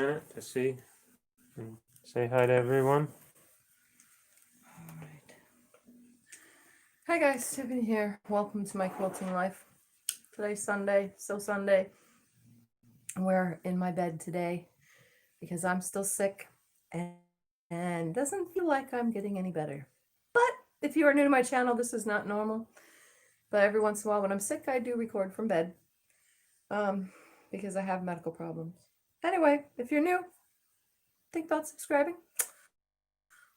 minute to see and say hi to everyone. Alright. Hi guys, Tiffany here. Welcome to my quilting life. Today's Sunday, Sunday. We're in my bed today because I'm still sick and doesn't feel like I'm getting any better. But if you are new to my channel, this is not normal. But every once in a while when I'm sick, I do record from bed because I have medical problems. Anyway, if you're new, think about subscribing,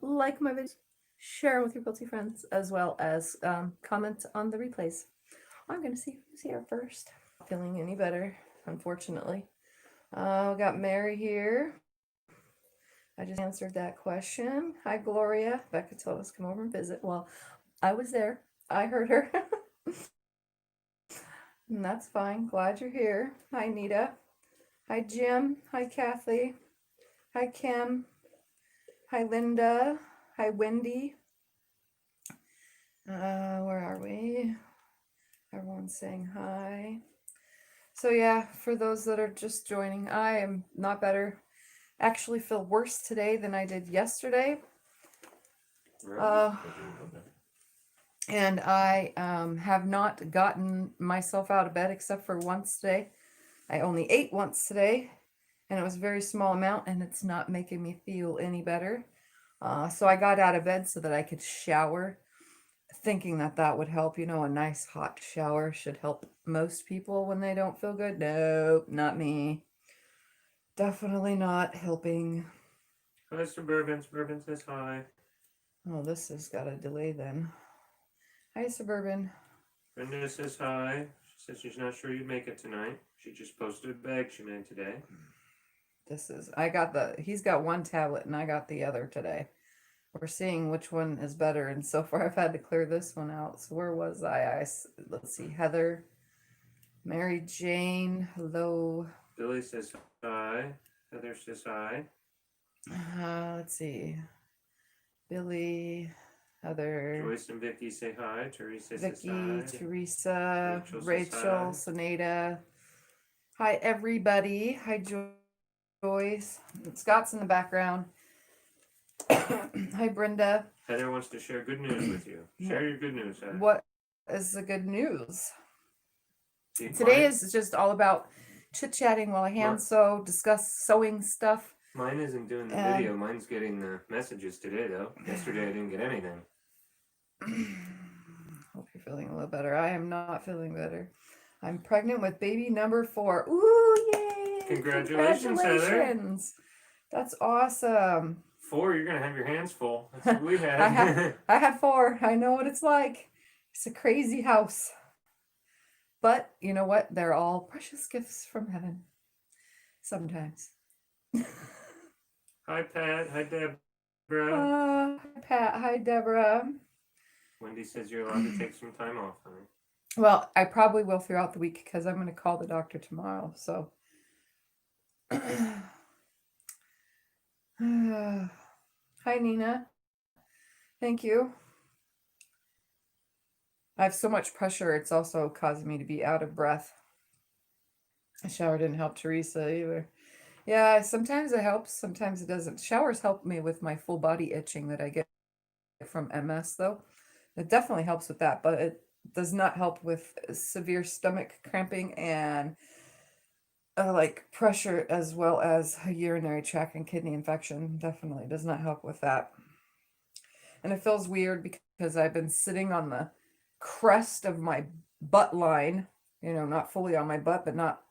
like my videos, share them with your quilty friends, as well as comment on the replays. I'm going to see who's here first. Not feeling any better, unfortunately. Got Mary here. I just answered that question. Hi, Gloria. Becca told us to come over and visit. Well, I was there. I heard her. And that's fine. Glad you're here. Hi, Nita. Hi, Jim. Hi, Kathy. Hi, Kim. Hi, Linda. Hi, Wendy. Where are we? Everyone's saying hi. So yeah, for those that are just joining, I am not better. Actually feel worse today than I did yesterday. And I have not gotten myself out of bed except for once today. I only ate once today, and it was a very small amount, and it's not making me feel any better. So I got out of bed so that I could shower, thinking that that would help. You know, a nice hot shower should help most people when they don't feel good. Nope, not me. Definitely not helping. Hi, Suburban. Suburban says hi. Oh, this has got a delay then. Hi, Suburban. Brenda says hi. She says she's not sure you'd make it tonight. She just posted a bag she made today. He's got one tablet and I got the other today. We're seeing which one is better, and so far I've had to clear this one out. So where was I? Let's see, Heather, Mary Jane, hello. Billy says hi. Heather says hi. Let's see, Billy, Heather, Joyce and Vicky say hi. Teresa Vicky, says hi. Teresa, Rachel, Sonata. Hi everybody. Hi Joyce. Scott's in the background. Hi Brenda. Heather wants to share good news with you. Share your good news, Heather. What is the good news? Today is just all about chit-chatting while I hand sew, discuss sewing stuff. Mine isn't doing the video. Mine's getting the messages today, though. Yesterday I didn't get anything. Hope you're feeling a little better. I am not feeling better. I'm pregnant with baby number 4. Ooh, yay! Congratulations, Heather. That's awesome. 4, you're going to have your hands full. That's what we had. I had 4. I know what it's like. It's a crazy house. But you know what? They're all precious gifts from heaven. Sometimes. Hi, Pat. Hi, Deborah. Hi, Pat. Hi, Deborah. Wendy says you're allowed to take some time off, honey. Well, I probably will throughout the week because I'm going to call the doctor tomorrow. So. Hi, Nina. Thank you. I have so much pressure, it's also causing me to be out of breath. The shower didn't help Teresa either. Yeah, sometimes it helps, sometimes it doesn't. Showers help me with my full body itching that I get from MS, though. It definitely helps with that, but it does not help with severe stomach cramping and like pressure, as well as a urinary tract and kidney infection. Definitely does not help with that. And it feels weird because I've been sitting on the crest of my butt line, you know, not fully on my butt, but not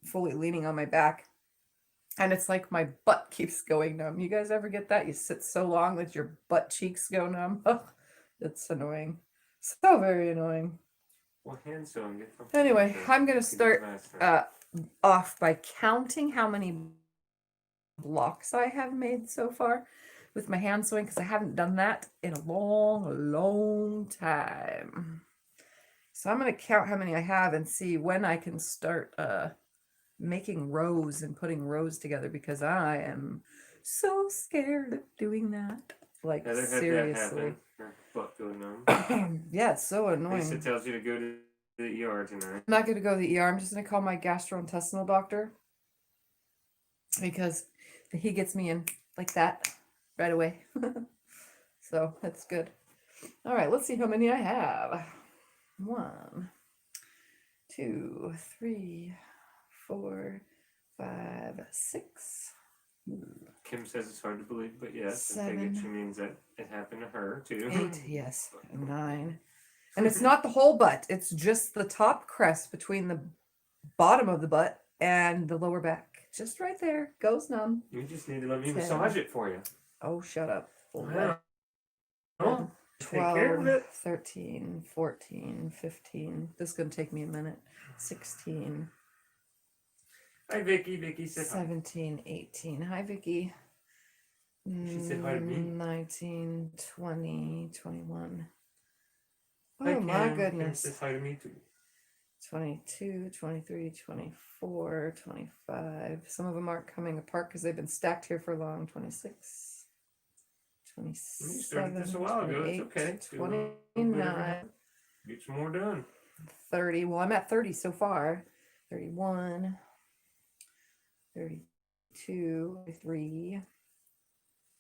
fully leaning on my back. And it's like my butt keeps going numb. You guys ever get that? You sit so long that your butt cheeks go numb. Oh, it's annoying. So very annoying. Well, hand sewing. Anyway, I'm going to start off by counting how many blocks I have made so far with my hand sewing, because I haven't done that in a long time. So I'm going to count how many I have and see when I can start making rows and putting rows together, because I am so scared of doing that. Like, seriously. Her butt go numb. Yeah, it's so annoying. Lisa tells you to go to the ER tonight. I'm not going to go to the ER. I'm just going to call my gastrointestinal doctor, because he gets me in like that right away. So that's good. All right, let's see how many I have. 1, 2, 3, 4, 5, 6. Kim says it's hard to believe, but yes, I 7, think she means that it happened to her too. 8, yes, 9. And it's not the whole butt, it's just the top crest between the bottom of the butt and the lower back. Just right there. Goes numb. You just need to let me 10. massage it for you. Oh, shut up. Wow. Oh, take care of 12, it. 13, 14, 15. This is going to take me a minute. 16, Hi, Vicky. Vicky said hi. 17, 18. Hi, Vicky. She said hi to me. 19, 20, 21. Hi, Oh, my Kim. Kim goodness. says hi to me too. 22, 23, 24, 25. Some of them aren't coming apart because they've been stacked here for long. 26, You started 27, this a while ago. It's 28, okay. Do a little bit every 29, night. Get some more done. 30. Well, I'm at 30 so far. 31, 32, 33,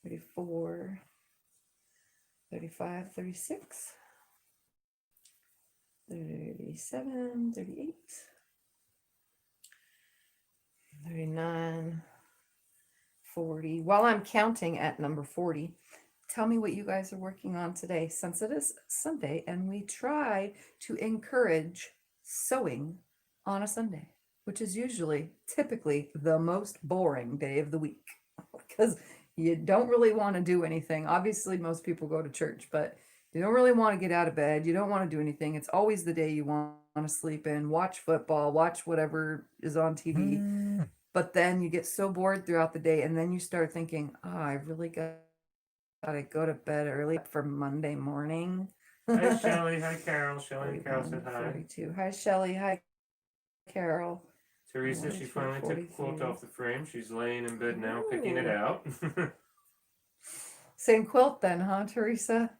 34, 35, 36, 37, 38, 39, 40. While I'm counting at number 40, tell me what you guys are working on today, since it is Sunday and we try to encourage sewing on a Sunday, which is typically the most boring day of the week because you don't really want to do anything. Obviously, most people go to church, but you don't really want to get out of bed. You don't want to do anything. It's always the day you want to sleep in, watch football, watch whatever is on TV. But then you get so bored throughout the day, and then you start thinking, oh, I really got to go to bed early for Monday morning. Hi, Shelly. Hi, Carol. Shelly and Carol 41, said hi. 42. Hi, Shelly. Hi, Carol. Teresa, she 42, finally took the quilt 43. off the frame. She's laying in bed now, picking it Ooh. out. Same quilt then, huh, Teresa?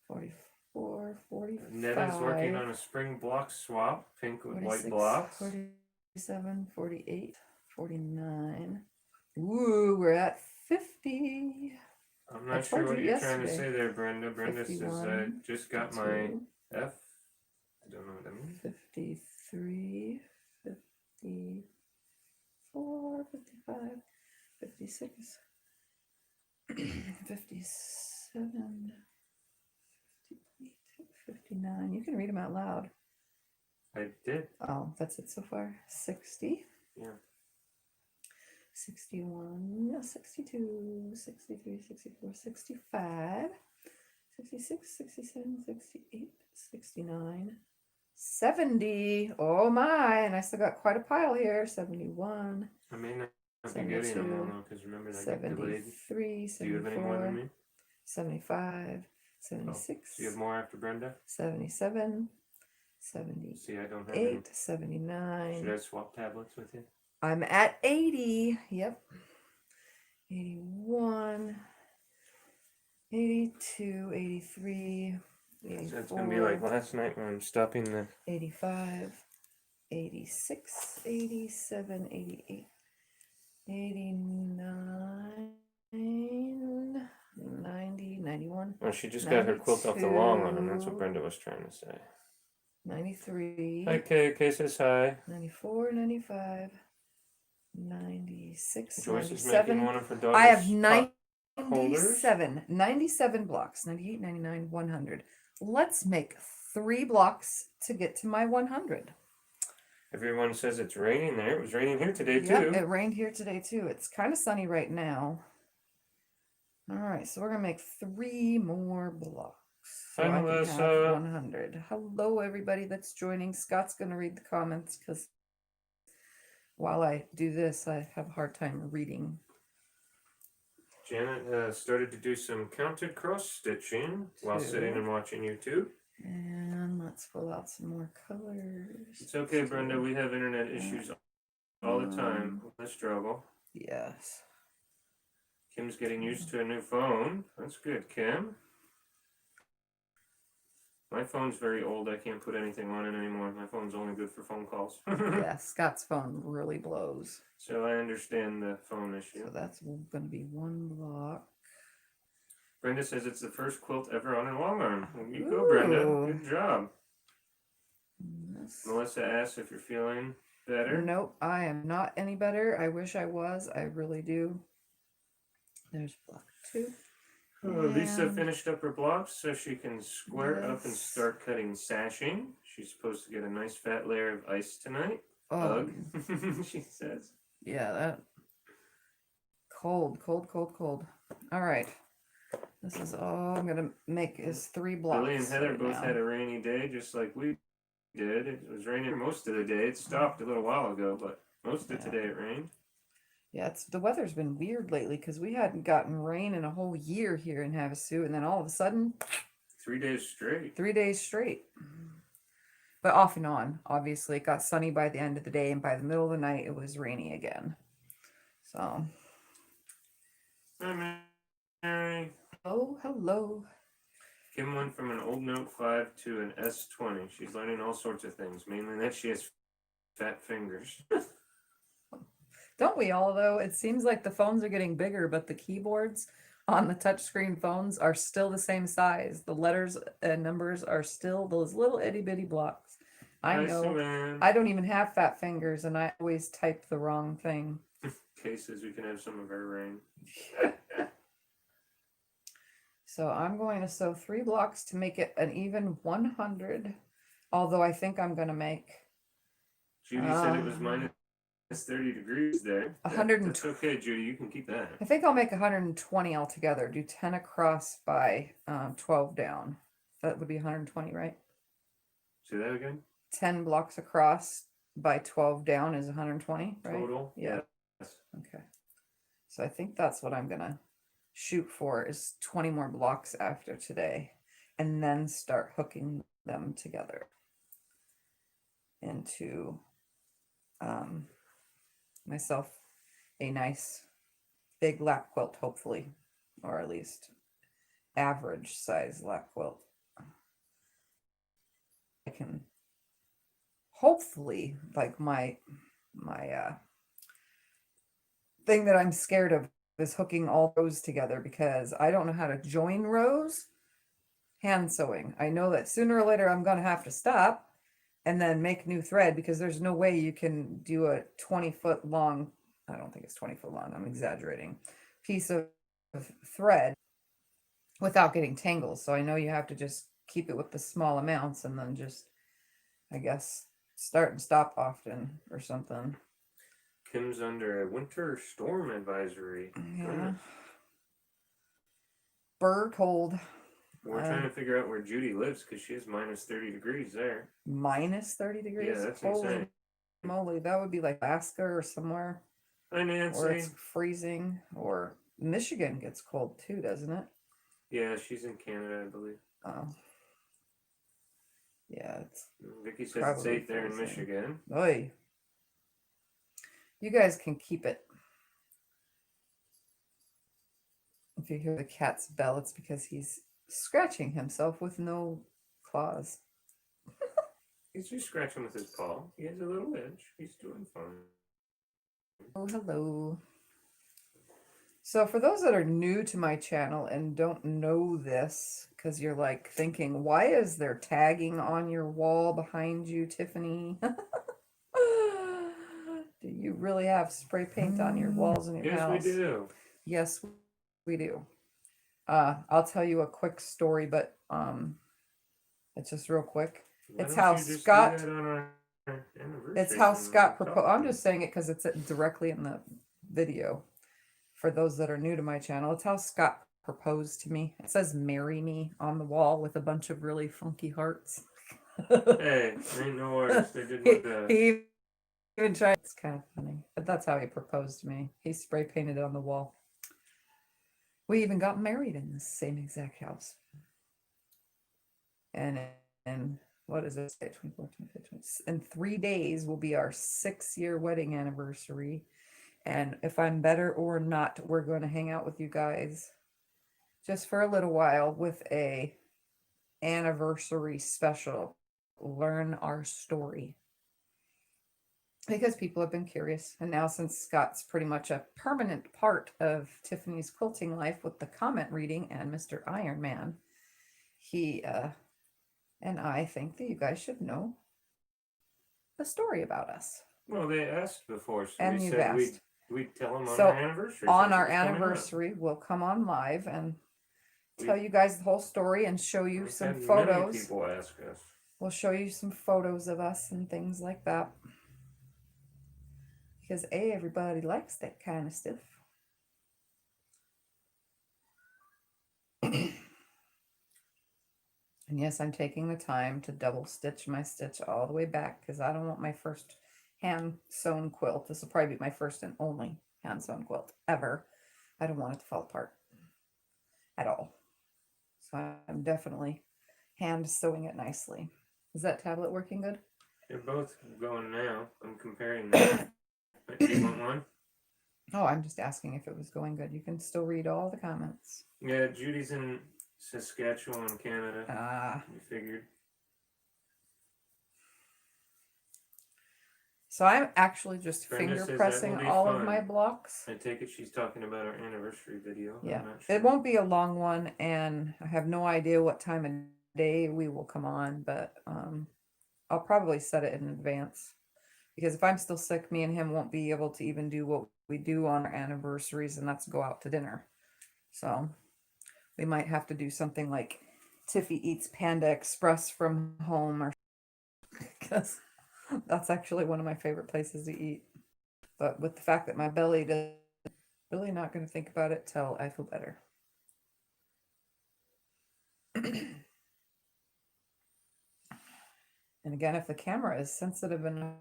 44, 45. Netta's working on a spring block swap, pink with white blocks. 47, 48, 49. Ooh, we're at 50. I'm I not sure told what you you're trying to yesterday. say there, Brenda. Brenda says I 51, just got my 52, F. I don't know what that means. 53, 54, 55, 56, 57, 58, 59. You can read them out loud. I did. Oh, that's it so far. 60. Yeah. 61, 62, 63, 64, 65, 66, 67, 68, 69, 70. Oh my, and I still got quite a pile here. 71, I may not be getting them all 72, now because remember that got delayed. 73, Do you have any more than 74, me? 75, Oh, 76, do you have more after Brenda? 77, 78, See, I don't have any. 79. Should I swap tablets with you? I'm at 80. Yep. 81, 82, 83, So it's 84, gonna be like last night when I'm stopping the 85, 86, 87, 88, 89, 90, 91, Oh, she just got her quilt off the long one, and that's 92, what Brenda was trying to say. 93, Hi, Kay. Kay says hi. 94, 95, 96, Joyce is 97. making one of her daughter's I have pot holders. 97 blocks, 98, 99, 100. Let's make 3 blocks to get to my 100. Everyone says it's raining there. It was raining here today Yep, too. it rained here today too. It's kind of sunny right now. All right, so we're gonna make 3 more blocks. So Hi, I can Melissa. have 100. Hello, everybody that's joining. Scott's gonna read the comments because while I do this, I have a hard time reading. Janet started to do some counted cross stitching while 2. sitting and watching YouTube. And let's pull out some more colors. It's okay, Brenda. 2. We have internet issues all the time. Let's struggle. Yes. Kim's getting used to a new phone. That's good, Kim. My phone's very old. I can't put anything on it anymore. My phone's only good for phone calls. Yeah, Scott's phone really blows. So I understand the phone issue. So that's going to be 1 block. Brenda says it's the first quilt ever on a long arm. Well, you go, Brenda. Good job. Melissa asks if you're feeling better. Nope, I am not any better. I wish I was. I really do. There's block 2. Lisa finished up her blocks so she can square up and start cutting sashing. She's supposed to get a nice fat layer of ice tonight. Ugh, she says. Yeah, that cold. All right. This is all I'm gonna make is 3 blocks. Billy and Heather both had a rainy day, just like we did. It was raining most of the day. It stopped a little while ago, but most of today it rained. Yeah, the weather's been weird lately because we hadn't gotten rain in a whole year here in Havasu, and then all of a sudden, 3 days straight. 3 days straight. But off and on, obviously. It got sunny by the end of the day, and by the middle of the night, it was rainy again. So. Hi, Mary. Oh, hello. Kim went from an old Note 5 to an S20. She's learning all sorts of things, mainly that she has fat fingers. Don't we all, though? It seems like the phones are getting bigger, but the keyboards on the touchscreen phones are still the same size. The letters and numbers are still those little itty bitty blocks. I know. I don't even have fat fingers, and I always type the wrong thing. Cases, we can have some of our rain. So I'm going to sew 3 blocks to make it an even 100. Although I think I'm going to make. Judy said it was minus 30 degrees there. 120. That's okay, Judy. You can keep that. I think I'll make 120 altogether. Do 10 across by 12 down. That would be 120, right? Say that again. 10 blocks across by 12 down is 120, right? Total? Yeah. Yes. Okay. So I think that's what I'm going to shoot for is 20 more blocks after today, and then start hooking them together into myself a nice big lap quilt, hopefully, or at least average size lap quilt. I can hopefully, like my thing that I'm scared of is hooking all rows together, because I don't know how to join rows hand sewing. I know that sooner or later I'm going to have to stop and then make new thread, because there's no way you can do a 20-foot long, I don't think it's 20 foot long, I'm exaggerating, piece of thread without getting tangles. So I know you have to just keep it with the small amounts and then just, I guess, start and stop often or something. Kim's under a winter storm advisory. Yeah. Bird cold. We're trying to figure out where Judy lives, because she has minus 30 degrees there. Minus 30 degrees? Yeah, that's Holy insane. moly, that would be like Alaska or somewhere. Hi, Nancy. Or it's freezing. Or Michigan gets cold too, doesn't it? Yeah, she's in Canada, I believe. Oh. Yeah, it's Vicky says it's 8 there in Michigan. Oy. You guys can keep it. If you hear the cat's bell, it's because he's scratching himself with no claws. He's just scratching with his paw. He has a little itch. He's doing fine. Oh, hello. So for those that are new to my channel and don't know this, because you're like thinking, why is there tagging on your wall behind you, Tiffany? Do you really have spray paint on your walls in your house? Yes, we do. Yes, we do. I'll tell you a quick story, but it's just real quick. It's how Scott. It's how Scott proposed. I'm just saying it because it's directly in the video. For those that are new to my channel, it's how Scott proposed to me. It says "Marry Me" on the wall with a bunch of really funky hearts. Hey, ain't no artist. They did with that. He even tried. It's kind of funny, but that's how he proposed to me. He spray painted it on the wall. We even got married in the same exact house. And what is it? 24, 25, 20. In 3 days will be our 6-year wedding anniversary. And if I'm better or not, we're going to hang out with you guys just for a little while with a anniversary special, Learn Our Story. Because people have been curious. And now since Scott's pretty much a permanent part of Tiffany's quilting life with the comment reading and Mr. Iron Man, he and I think that you guys should know the story about us. Well, they asked before, so And we you've said asked. we'd tell them on So, our anniversary. On since our it was coming up. anniversary, we'll come on live and We- tell you guys the whole story and show you We've some had many photos. people ask us. We'll show you some photos of us and things like that. Because everybody likes that kind of stuff. And yes, I'm taking the time to double stitch my stitch all the way back because I don't want my first hand sewn quilt. This will probably be my first and only hand sewn quilt ever. I don't want it to fall apart at all. So I'm definitely hand sewing it nicely. Is that tablet working good? They're both going now. I'm comparing them. Do you want one? Oh, I'm just asking if it was going good. You can still read all the comments. Yeah, Judy's in Saskatchewan, Canada. We figured. So I'm actually just Brenda finger says that pressing will be all of fun. my blocks. I take it she's talking about our anniversary video. Yeah, I'm not sure. it won't be a long one, and I have no idea what time of day we will come on, but I'll probably set it in advance. Because if I'm still sick, me and him won't be able to even do what we do on our anniversaries, and that's go out to dinner. So we might have to do something like Tiffy Eats Panda Express from home, or because that's actually one of my favorite places to eat. But with the fact that my belly does, really not going to think about it till I feel better. And again, if the camera is sensitive enough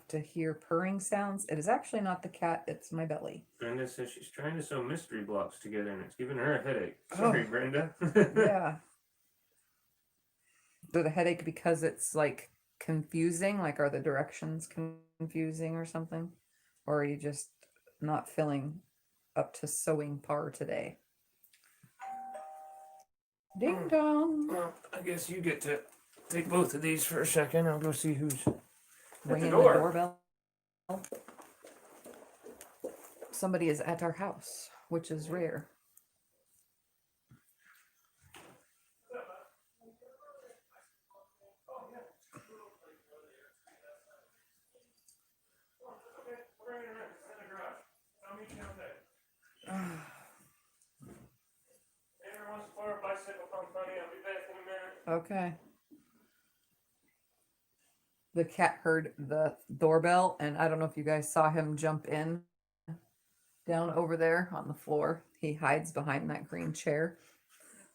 to hear purring sounds, it is actually not the cat, it's my belly. Brenda says she's trying to sew mystery blocks together and it's giving her a headache. Sorry, Brenda. Yeah. Did a headache because it's like confusing? Like, are the directions confusing or something? Or are you just not feeling up to sewing par today? Ding dong. Well, I guess you get to take both of these for a second. I'll go see who's Ringing the the door. doorbell. Somebody is at our house, which is rare. Okay. The cat heard the doorbell, and I don't know if you guys saw him jump in down over there on the floor. He hides behind that green chair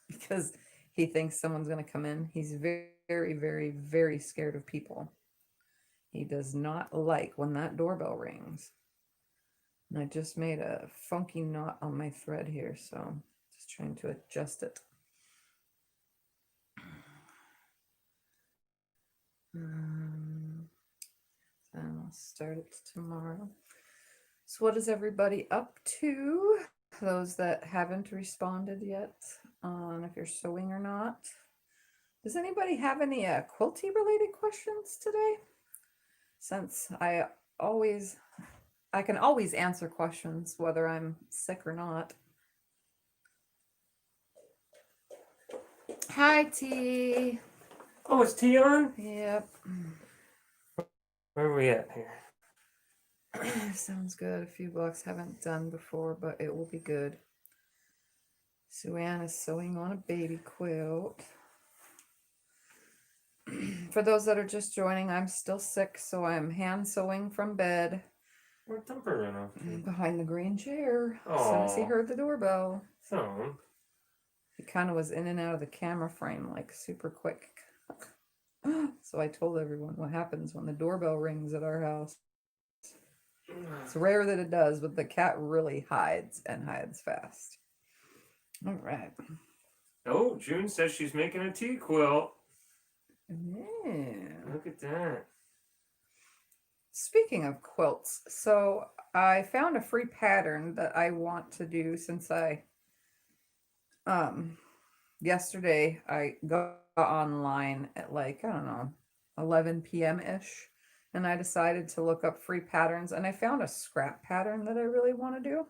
because he thinks someone's going to come in. He's very, very, very scared of people. He does not like when that doorbell rings. And I just made a funky knot on my thread here, so just trying to adjust it. And I'll start it tomorrow. So what is everybody up to? Those that haven't responded yet on if you're sewing or not. Does anybody have any quilty related questions today? Since I can always answer questions whether I'm sick or not. Hi, T. Oh, is T on? Yep. Where are we at here? Sounds good. A few blocks haven't done before, but it will be good. Sue Ann is sewing on a baby quilt. For those that are just joining, I'm still sick, so I'm hand sewing from bed. Where'd Thumper run off to? Behind the green chair. As soon as he Aw. heard the doorbell. So, He kind of was in and out of the camera frame like super quick. So I told everyone what happens when the doorbell rings at our house. It's rare that it does, but the cat really hides and hides fast. All right. oh, June says she's making a tea quilt. Yeah. Look at that. Speaking of quilts, so I found a free pattern that I want to do since I yesterday I got online at like, I don't know, 11 p.m. ish, and I decided to look up free patterns, and I found a scrap pattern that I really want to do.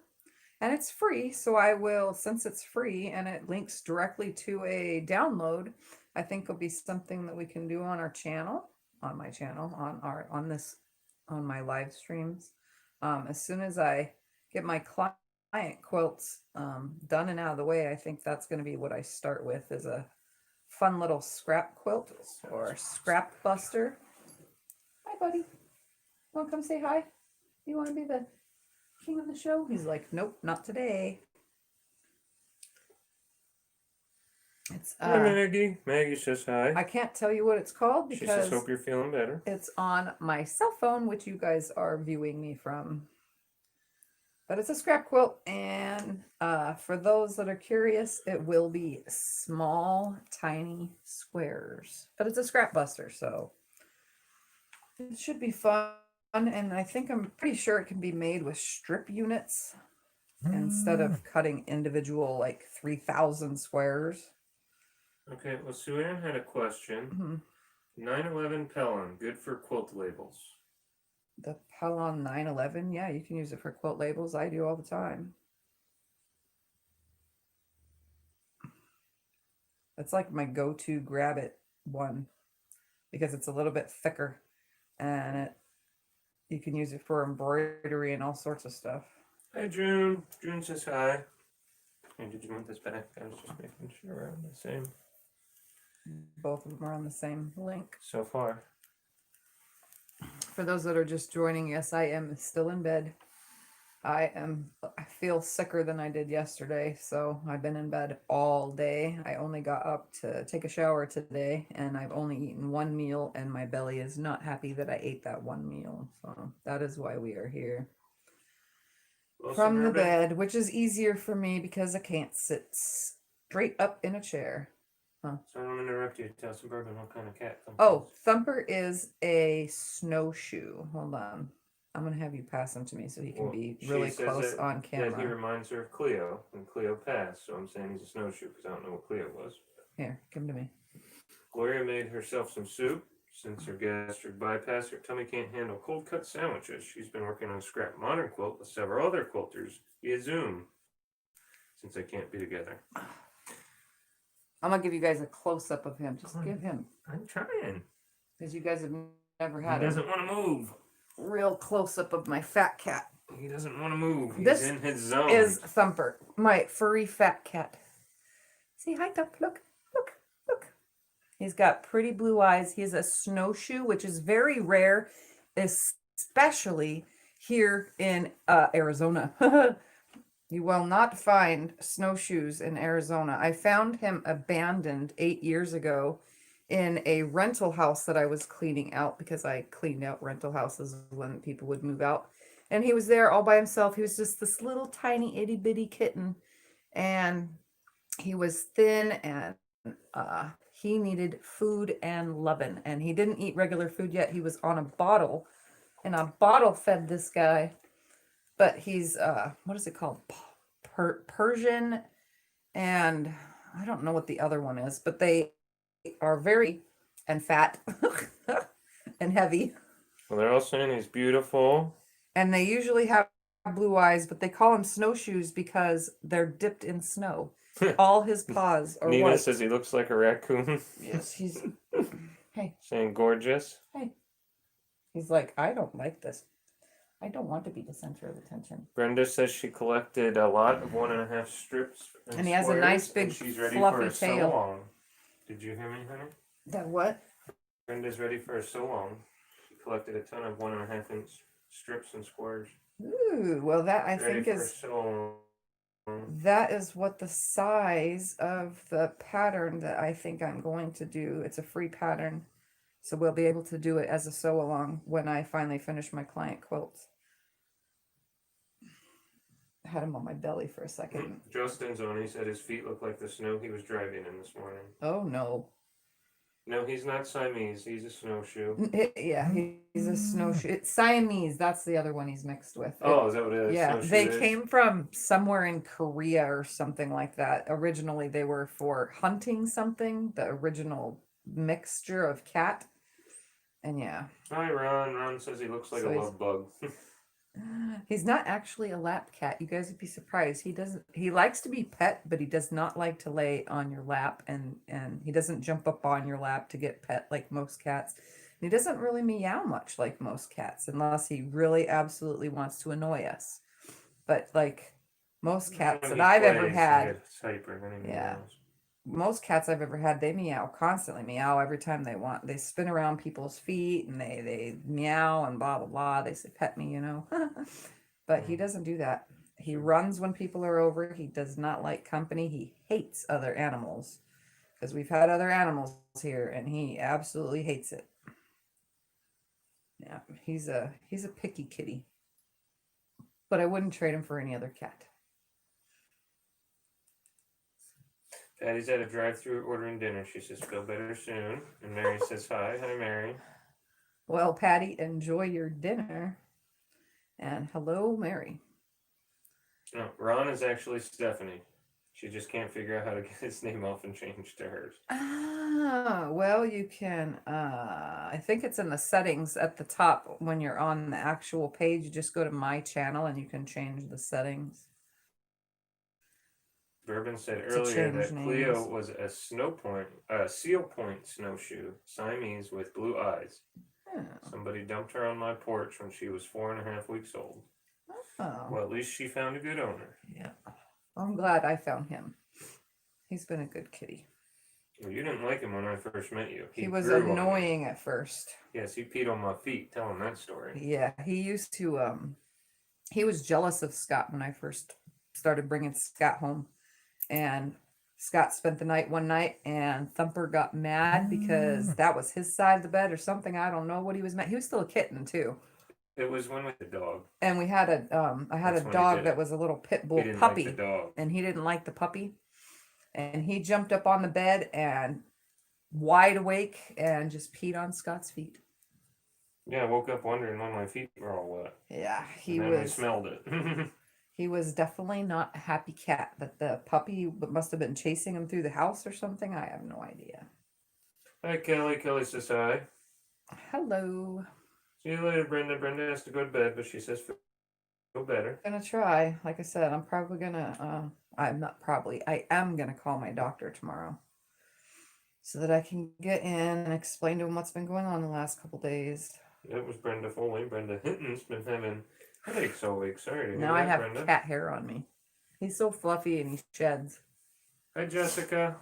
And it's free, so I will, since it's free and it links directly to a download, I think it'll be something that we can do on our channel, on my channel, on my live streams. As soon as I get my client quilts done and out of the way, I think that's going to be what I start with, is a fun little scrap quilt or scrap buster. Hi, buddy. You want to come say hi? You want to be the king of the show? He's like, nope, not today. It's Hi, Maggie. Maggie says hi. I can't tell you what it's called because she says, hope you're feeling better. it's on my cell phone, which you guys are viewing me from. But it's a scrap quilt, and for those that are curious, it will be small, tiny squares. But it's a scrap buster, so it should be fun. And I'm pretty sure it can be made with strip units instead of cutting individual like 3,000 squares. Okay, well, Sue Ann had a question. 911 Pellon, good for quilt labels. The Pellon 911, yeah, you can use it for quilt labels. I do all the time. That's like my go-to grab it one because it's a little bit thicker, and you can use it for embroidery and all sorts of stuff. Hi, June. June says hi. Hey, did you want this back? I was just making sure we're on the same. Both of them are on the same link. So far. For those that are just joining, yes, I am still in bed. I feel sicker than I did yesterday, so I've been in bed all day. I only got up to take a shower today, and I've only eaten one meal, and my belly is not happy that I ate that one meal. So that is why we are here. Well, From the bed, which is easier for me because I can't sit straight up in a chair. So I don't interrupt you. Tell Suburban what kind of cat Thumper Oh, is. Thumper is a snowshoe. Hold on. I'm going to have you pass him to me so he can be really close on camera. That he reminds her of Cleo when Cleo passed, so I'm saying he's a snowshoe because I don't know what Cleo was. Here, give him to me. Gloria made herself some soup. Since her gastric bypass, her tummy can't handle cold cut sandwiches. She's been working on a scrap modern quilt with several other quilters via Zoom since they can't be together. I'm going to give you guys a close-up of him. Just give him. I'm trying. Because you guys have never had He doesn't want to move. Real close-up of my fat cat. He doesn't want to move. He's This in his zone. is Thumper, my furry fat cat. Say hi, Thump. Look, look, look. He's got pretty blue eyes. He's a snowshoe, which is very rare, especially here in Arizona. You will not find snowshoes in Arizona. I found him abandoned 8 years ago in a rental house that I was cleaning out because I cleaned out rental houses when people would move out. And he was there all by himself. He was just this little tiny itty bitty kitten. And he was thin, and he needed food and loving. And he didn't eat regular food yet. He was on a bottle, and a bottle fed this guy. But he's, what is it called? Persian, and I don't know what the other one is, but they are very, and fat, and heavy. Well, they're all saying he's beautiful. And they usually have blue eyes, but they call him snowshoes because they're dipped in snow. All his paws are Nina white. says he looks like a raccoon. Yes, he's, hey. Saying gorgeous. Hey. He's like, I don't like this. I don't want to be the center of attention. Brenda says she collected a lot of 1.5 strips. And he has a nice big she's ready fluffy for a tail. sew-along. Did you hear me, honey? That what? Brenda's ready for a sew-along. She collected a ton of 1.5-inch strips and squares. Ooh, well that I think is that is what the size of the pattern that I think I'm going to do. It's a free pattern, so we'll be able to do it as a sew along when I finally finish my client quilts. I had him on my belly for a second. Justin's on. He said his feet look like the snow he was driving in this morning. Oh no. No, he's not Siamese. He's a snowshoe. Yeah, he's a snowshoe. It's Siamese. That's the other one he's mixed with. Oh, is that what it is? Yeah, Snowshoe they is? came from somewhere in Korea or something like that. Originally, they were for hunting something, the original mixture of cat. And yeah, Hi, Ron. Ron says he looks like So a he's- love bug. he's not actually a lap cat. You guys would be surprised. He likes to be pet, but he does not like to lay on your lap, and he doesn't jump up on your lap to get pet like most cats. And he doesn't really meow much like most cats unless he really absolutely wants to annoy us. But like most cats When that he I've ever plays, he had, gets hyper, then he yeah, meows. most cats I've ever had, they meow constantly, meow every time they want. They spin around people's feet and they meow and blah blah blah. They say pet me, But he doesn't do that. He runs when people are over. He does not like company. He hates other animals because we've had other animals here and he absolutely hates it. Yeah, he's a picky kitty. But I wouldn't trade him for any other cat. Patty's at a drive-through ordering dinner. She says, "Feel better soon." And Mary says, "Hi, hi, Mary." Well, Patty, enjoy your dinner. And hello, Mary. No, Ron is actually Stephanie. She just can't figure out how to get his name off and change to hers. Ah, well, you can, I think it's in the settings at the top when you're on the actual page. You just go to my channel and you can change the settings. Bourbon said To earlier change that Cleo names. was a seal point snowshoe, Siamese with blue eyes. Oh. Somebody dumped her on my porch when she was 4.5 weeks old. Oh. Well, at least she found a good owner. Yeah. I'm glad I found him. He's been a good kitty. Well, you didn't like him when I first met you. He was grew on me. annoying at first. Yes, he peed on my feet. Tell him that story. Yeah, he used to, he was jealous of Scott when I first started bringing Scott home. And Scott spent the night one night and Thumper got mad because that was his side of the bed or something. I don't know what he was mad. He was still a kitten too. It was when we had the dog. And we had I had That's a when he dog did that it. was a little pit He bull didn't puppy. like the dog. And he didn't like the puppy. And he jumped up on the bed and wide awake and just peed on Scott's feet. Yeah, I woke up wondering why my feet were all wet. Yeah, and then we smelled it. He was definitely not a happy cat, but the puppy must have been chasing him through the house or something. I have no idea. Hi, Kelly. Kelly says hi. Hello. See you later, Brenda. Brenda has to go to bed, but she says feel better. I'm gonna try. Like I said, I'm probably gonna I am gonna call my doctor tomorrow so that I can get in and explain to him what's been going on the last couple days. That was Brenda Foley. Brenda Hinton's been having headaches all week. Sorry to hear Now I that, have Brenda. cat hair on me. He's so fluffy and he sheds, Hi, Jessica.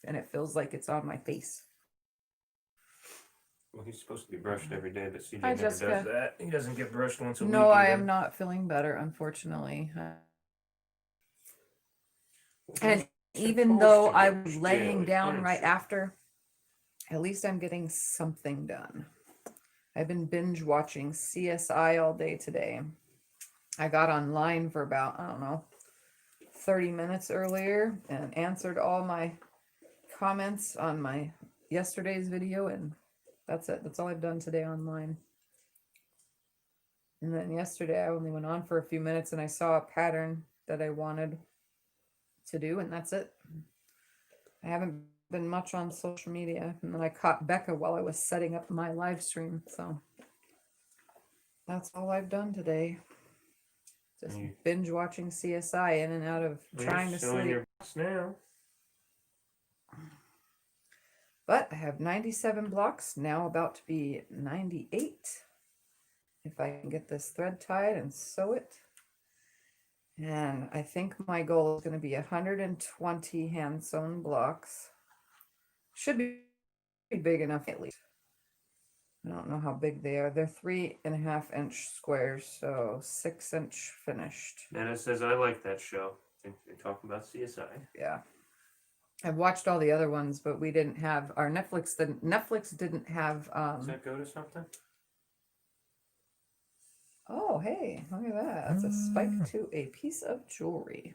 and it feels like it's on my face. Well, he's supposed to be brushed every day, but CJ Hi, never Jessica. does that. He doesn't get brushed once a week. No, I either. am not feeling better, unfortunately. Well, And he's even supposed though to I get was laying jelly, down aren't right you? after, at least I'm getting something done. I've been binge watching CSI all day today. I got online for about, I don't know, 30 minutes earlier and answered all my comments on my yesterday's video, and that's it. That's all I've done today online. And then yesterday I only went on for a few minutes and I saw a pattern that I wanted to do, and that's it. I haven't been much on social media, and then I caught Becca while I was setting up my live stream, so that's all I've done today. Just binge watching CSI in and out of trying to Still in sleep. your box now. But I have 97 blocks, now about to be 98. If I can get this thread tied and sew it. And I think my goal is going to be 120 hand sewn blocks. Should be big enough at least. I don't know how big they are. They're 3.5 inch squares, so 6 inch finished. Nana says, I like that show. They're talking about CSI. Yeah. I've watched all the other ones, but we didn't have our Netflix didn't have Does that go to something? Oh, hey, look at that. That's a spike to a piece of jewelry.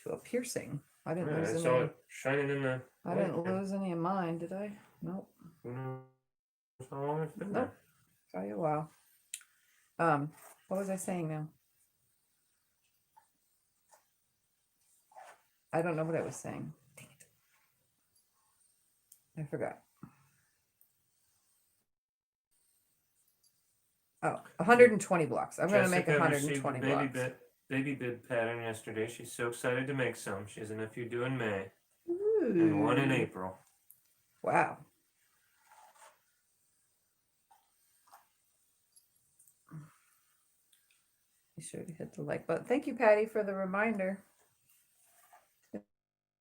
To a piercing. I didn't Yeah, I lose saw any. it shining in the. I didn't lose any of mine, did I? Nope. Who knows how long it's been Nope. Tell you a while. What was I saying now? I don't know what I was saying. Dang it. I forgot. Oh, 120 blocks. I'm going to make Jessica 120 received a blocks. baby bib pattern yesterday. She's so excited to make some. She has a nephew due in May Ooh. and one in April. Wow. Be sure to hit the like button. Thank you, Patty, for the reminder.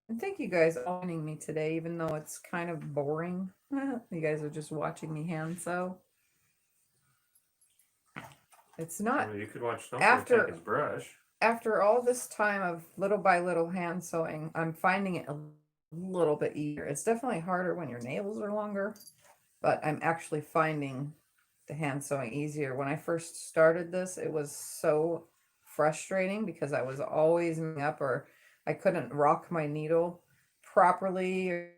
And thank you guys all joining me today, even though it's kind of boring. You guys are just watching me hand sew. It's not. Well, you could watch Thumper attack his brush. After all this time of little by little hand sewing, I'm finding it a little bit easier. It's definitely harder when your nails are longer, but I'm actually finding the hand sewing easier. When I first started this, it was so frustrating because I was always up, or I couldn't rock my needle properly,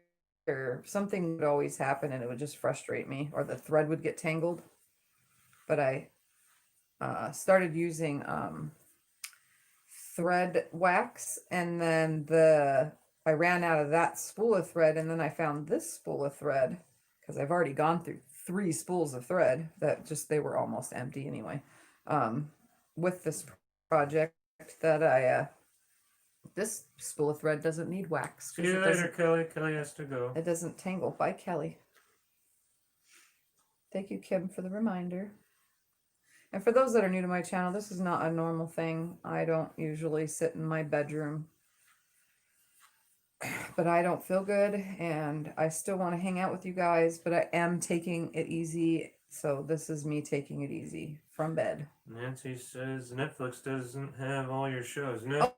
or something would always happen and it would just frustrate me, or the thread would get tangled. But I started using thread wax, and then I ran out of that spool of thread, and then I found this spool of thread because I've already gone through 3 spools of thread that they were almost empty anyway, with this project that this spool of thread doesn't need wax. See you later, Kelly. Kelly has to go. It doesn't tangle. Bye, Kelly. Thank you, Kim, for the reminder. And for those that are new to my channel, this is not a normal thing. I don't usually sit in my bedroom, but I don't feel good and I still want to hang out with you guys, but I am taking it easy. So this is me taking it easy from bed. Nancy says Netflix doesn't have all your shows. No.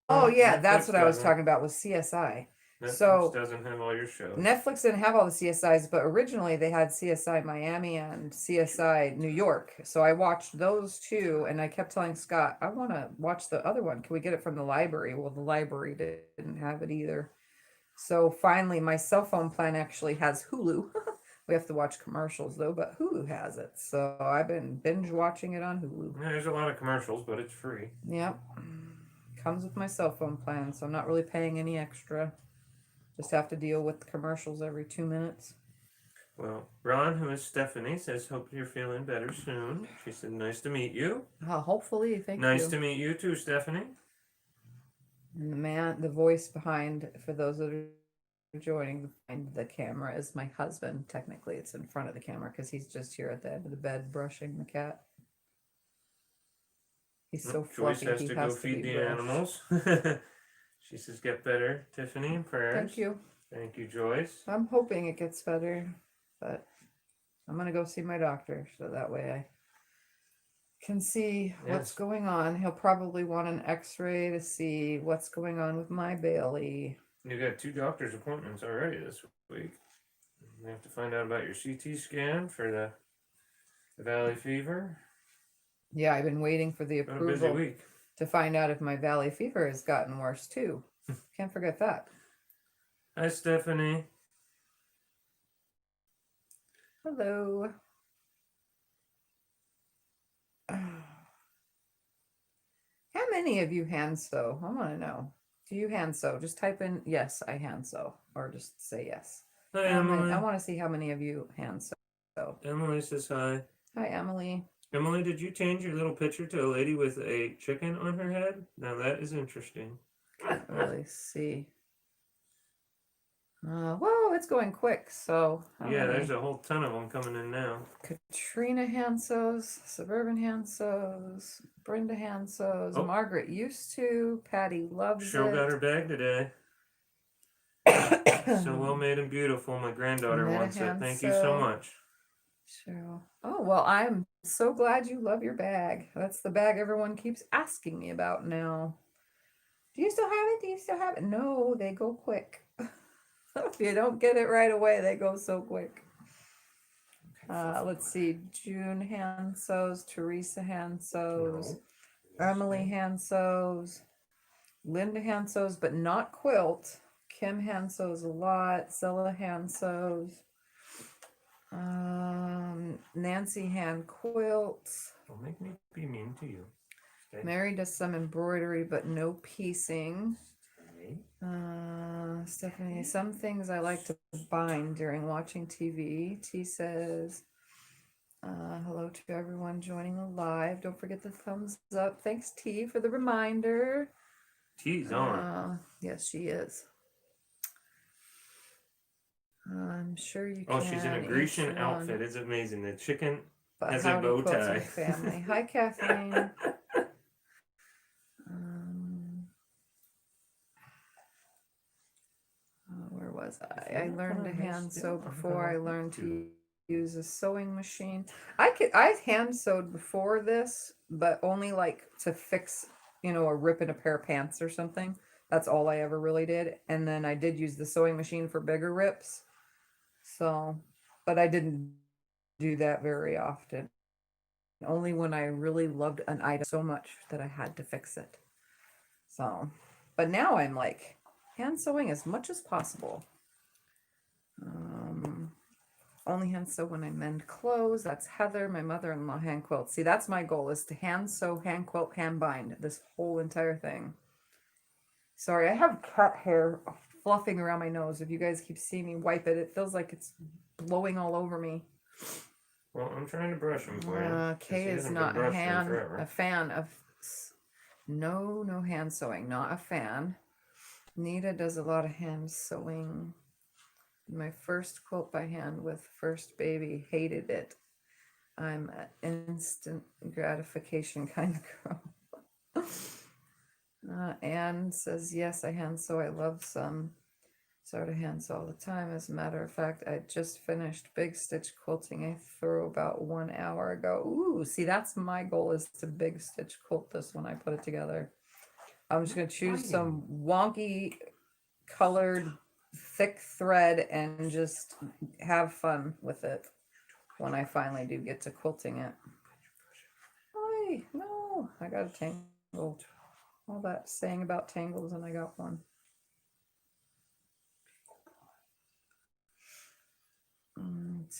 Oh yeah, Netflix that's what I was doesn't. talking about with CSI. Netflix doesn't have all your shows. Netflix didn't have all the CSIs, but originally they had CSI Miami and CSI New York. So I watched those 2, and I kept telling Scott, I want to watch the other one. Can we get it from the library? Well, the library didn't have it either. So finally, my cell phone plan actually has Hulu. We have to watch commercials though, but Hulu has it. So I've been binge watching it on Hulu. Yeah, there's a lot of commercials, but it's free. Yep. Comes with my cell phone plan, so I'm not really paying any extra. Just have to deal with the commercials every 2 minutes. Well, Ron, who is Stephanie, says, hope you're feeling better soon. She said, nice to meet you. Hopefully, thank you. Nice to meet you too, Stephanie. And the voice behind, for those that are joining, behind the camera is my husband. Technically, it's in front of the camera because he's just here at the end of the bed brushing the cat. He's so fluffy. Joyce has to go feed the animals. She says, get better, Tiffany, and prayers. Thank you. Thank you, Joyce. I'm hoping it gets better, but I'm going to go see my doctor so that way I can see what's going on. He'll probably want an x-ray to see what's going on with my Bailey. You got 2 doctor's appointments already this week. You have to find out about your CT scan for the valley fever. Yeah, I've been waiting for the approval. Been a busy week. To find out if my valley fever has gotten worse too. Can't forget that. Hi, Stephanie. Hello. How many of you hand sew? I want to know. Do you hand sew? Just type in yes, I hand sew, or just say yes. Hi, Emily. I want to see how many of you hand sew. Emily says hi. Hi, Emily. Emily, did you change your little picture to a lady with a chicken on her head? Now that is interesting. Can't really see. Whoa, it's going quick. So yeah, there's a whole ton of them coming in now. Katrina hand sews, Suburban hand sews, Brenda hand sews, Margaret used to, Patty loves Cheryl it. got her bag today. So well made and beautiful. My granddaughter wants it. Thank you so much. Cheryl. Oh, well, I'm so glad you love your bag. That's the bag everyone keeps asking me about now. Do you still have it? Do you still have it? No, they go quick. If you don't get it right away, they go so quick. Let's see. June hand sews, Teresa hand sews, Emily hand sews, Linda hand sews, but not quilt. Kim hand sews a lot. Zella hand sews. Nancy hand quilts. Don't make me be mean to you. Okay. Mary does some embroidery, but no piecing. Okay. Stephanie, some things I like to bind during watching TV. T says, hello to everyone joining the live. Don't forget the thumbs up. Thanks, T, for the reminder. T's on. Yes, she is. I'm sure you can. Oh, she's in a Grecian outfit. It's amazing. The chicken has a bow tie. Family. Hi, Kathleen. Where was I? I learned to hand sew before I learned to use a sewing machine. I hand sewed before this, but only like to fix, a rip in a pair of pants or something. That's all I ever really did. And then I did use the sewing machine for bigger rips. So, but I didn't do that very often. Only when I really loved an item so much that I had to fix it. So, but now I'm like hand sewing as much as possible. Only hand sew when I mend clothes. That's Heather, my mother-in-law hand quilt. See, that's my goal, is to hand sew, hand quilt, hand bind this whole entire thing. Sorry, I have cat hair fluffing around my nose. If you guys keep seeing me wipe it, it feels like it's blowing all over me. Well, I'm trying to brush them for you. Kay is not a fan of no hand sewing, not a fan. Nita does a lot of hand sewing. My first quilt by hand with first baby, hated it. I'm an instant gratification kind of girl. Anne says, yes, I hand sew. I love some. Sort of hand sew all the time. As a matter of fact, I just finished big stitch quilting I threw about 1 hour ago. Ooh, see, that's my goal, is to big stitch quilt this when I put it together. I'm just going to choose some wonky colored thick thread and just have fun with it when I finally do get to quilting it. Oy, no, I got a tangle. All that saying about tangles, and I got one.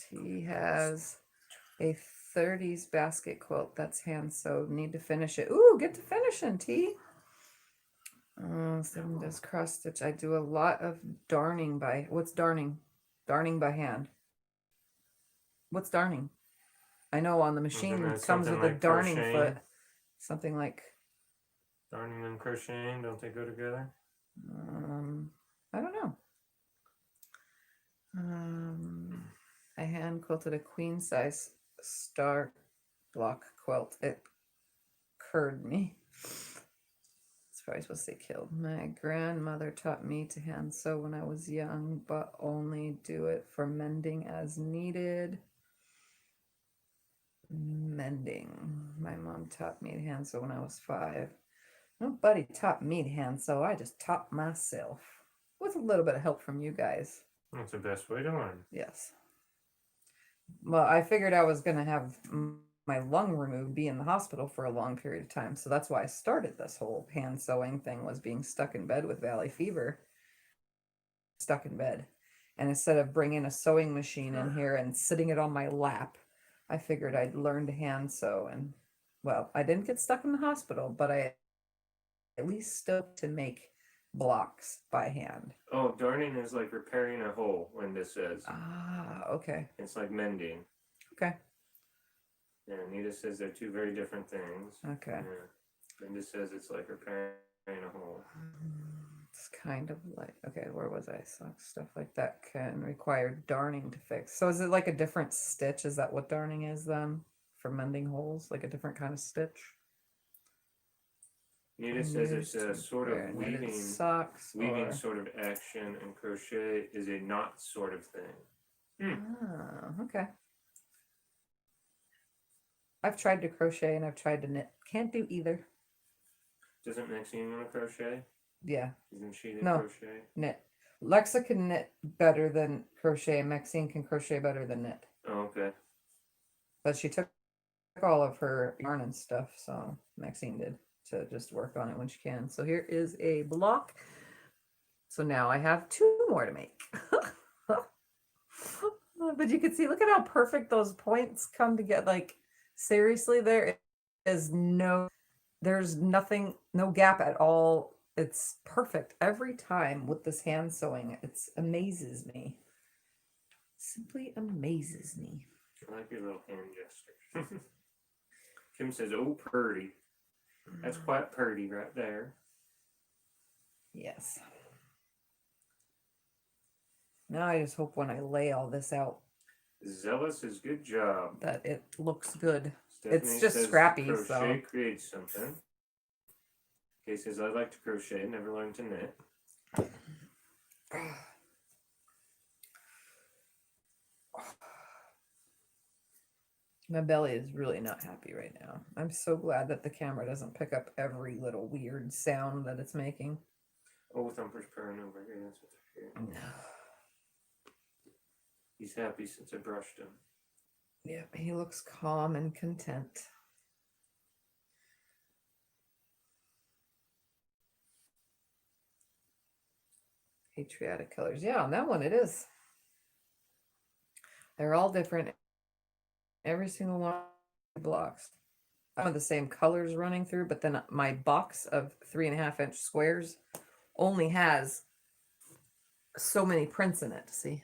He has a 30s basket quilt that's hand sewed. Need to finish it. Ooh, get to finishing, T. Someone does cross stitch. I do a lot of darning by, what's darning? Darning by hand. What's darning? I know on the machine it comes with like a darning foot. Something like darning and crocheting, don't they go together? I don't know. I hand quilted a queen size star block quilt. It curd me. It's probably supposed to say killed. My grandmother taught me to hand sew when I was young, but only do it for mending as needed. Mending. My mom taught me to hand sew when I was 5. Nobody taught me to hand sew. I just taught myself with a little bit of help from you guys. That's the best way to learn. Yes. Well, I figured I was going to have my lung removed, be in the hospital for a long period of time. So that's why I started this whole hand sewing thing, was being stuck in bed with valley fever. Stuck in bed. And instead of bringing a sewing machine in here and sitting it on my lap, I figured I'd learn to hand sew. And, well, I didn't get stuck in the hospital, but I at least still to make blocks by hand. Oh, darning is like repairing a hole, Linda says. Ah, okay. It's like mending. Okay. Yeah, Anita says they're two very different things. Okay. Yeah. Linda says it's like repairing a hole. It's kind of like, okay, where was I? Stuff like that can require darning to fix. So is it like a different stitch? Is that what darning is then? For mending holes? Like a different kind of stitch? Nita says it's a sort of weaving sort of action, and crochet is a knot sort of thing. Oh, okay. I've tried to crochet and I've tried to knit. Can't do either. Doesn't Maxine want to crochet? Yeah. Isn't she crochet? Knit. Lexa can knit better than crochet, and Maxine can crochet better than knit. Oh, okay. But she took all of her yarn and stuff, so Maxine did. to just work on it when she can. So here is a block. So now I have 2 more to make. But you can see, look at how perfect those points come together. Like, seriously, there's nothing, no gap at all. It's perfect every time with this hand sewing. It amazes me. Simply amazes me. I like your little hand gestures. Kim says, "Oh, purdy." That's quite purdy right there. Yes. Now I just hope when I lay all this out Zealous is good job. that it looks good. Stephanie It's just says, scrappy, crochet so creates something. Kay says, "I like to crochet, never learned to knit." my belly is really not happy right now. I'm so glad that the camera doesn't pick up every little weird sound that it's making. Oh, Thumper's purring over here. That's what they're hearing. He's happy since I brushed him. Yeah, he looks calm and content. Patriotic colors. Yeah, on that one it is. They're all different. Every single one of the blocks. I have the same colors running through, but then my box of 3.5-inch squares only has so many prints in it. See,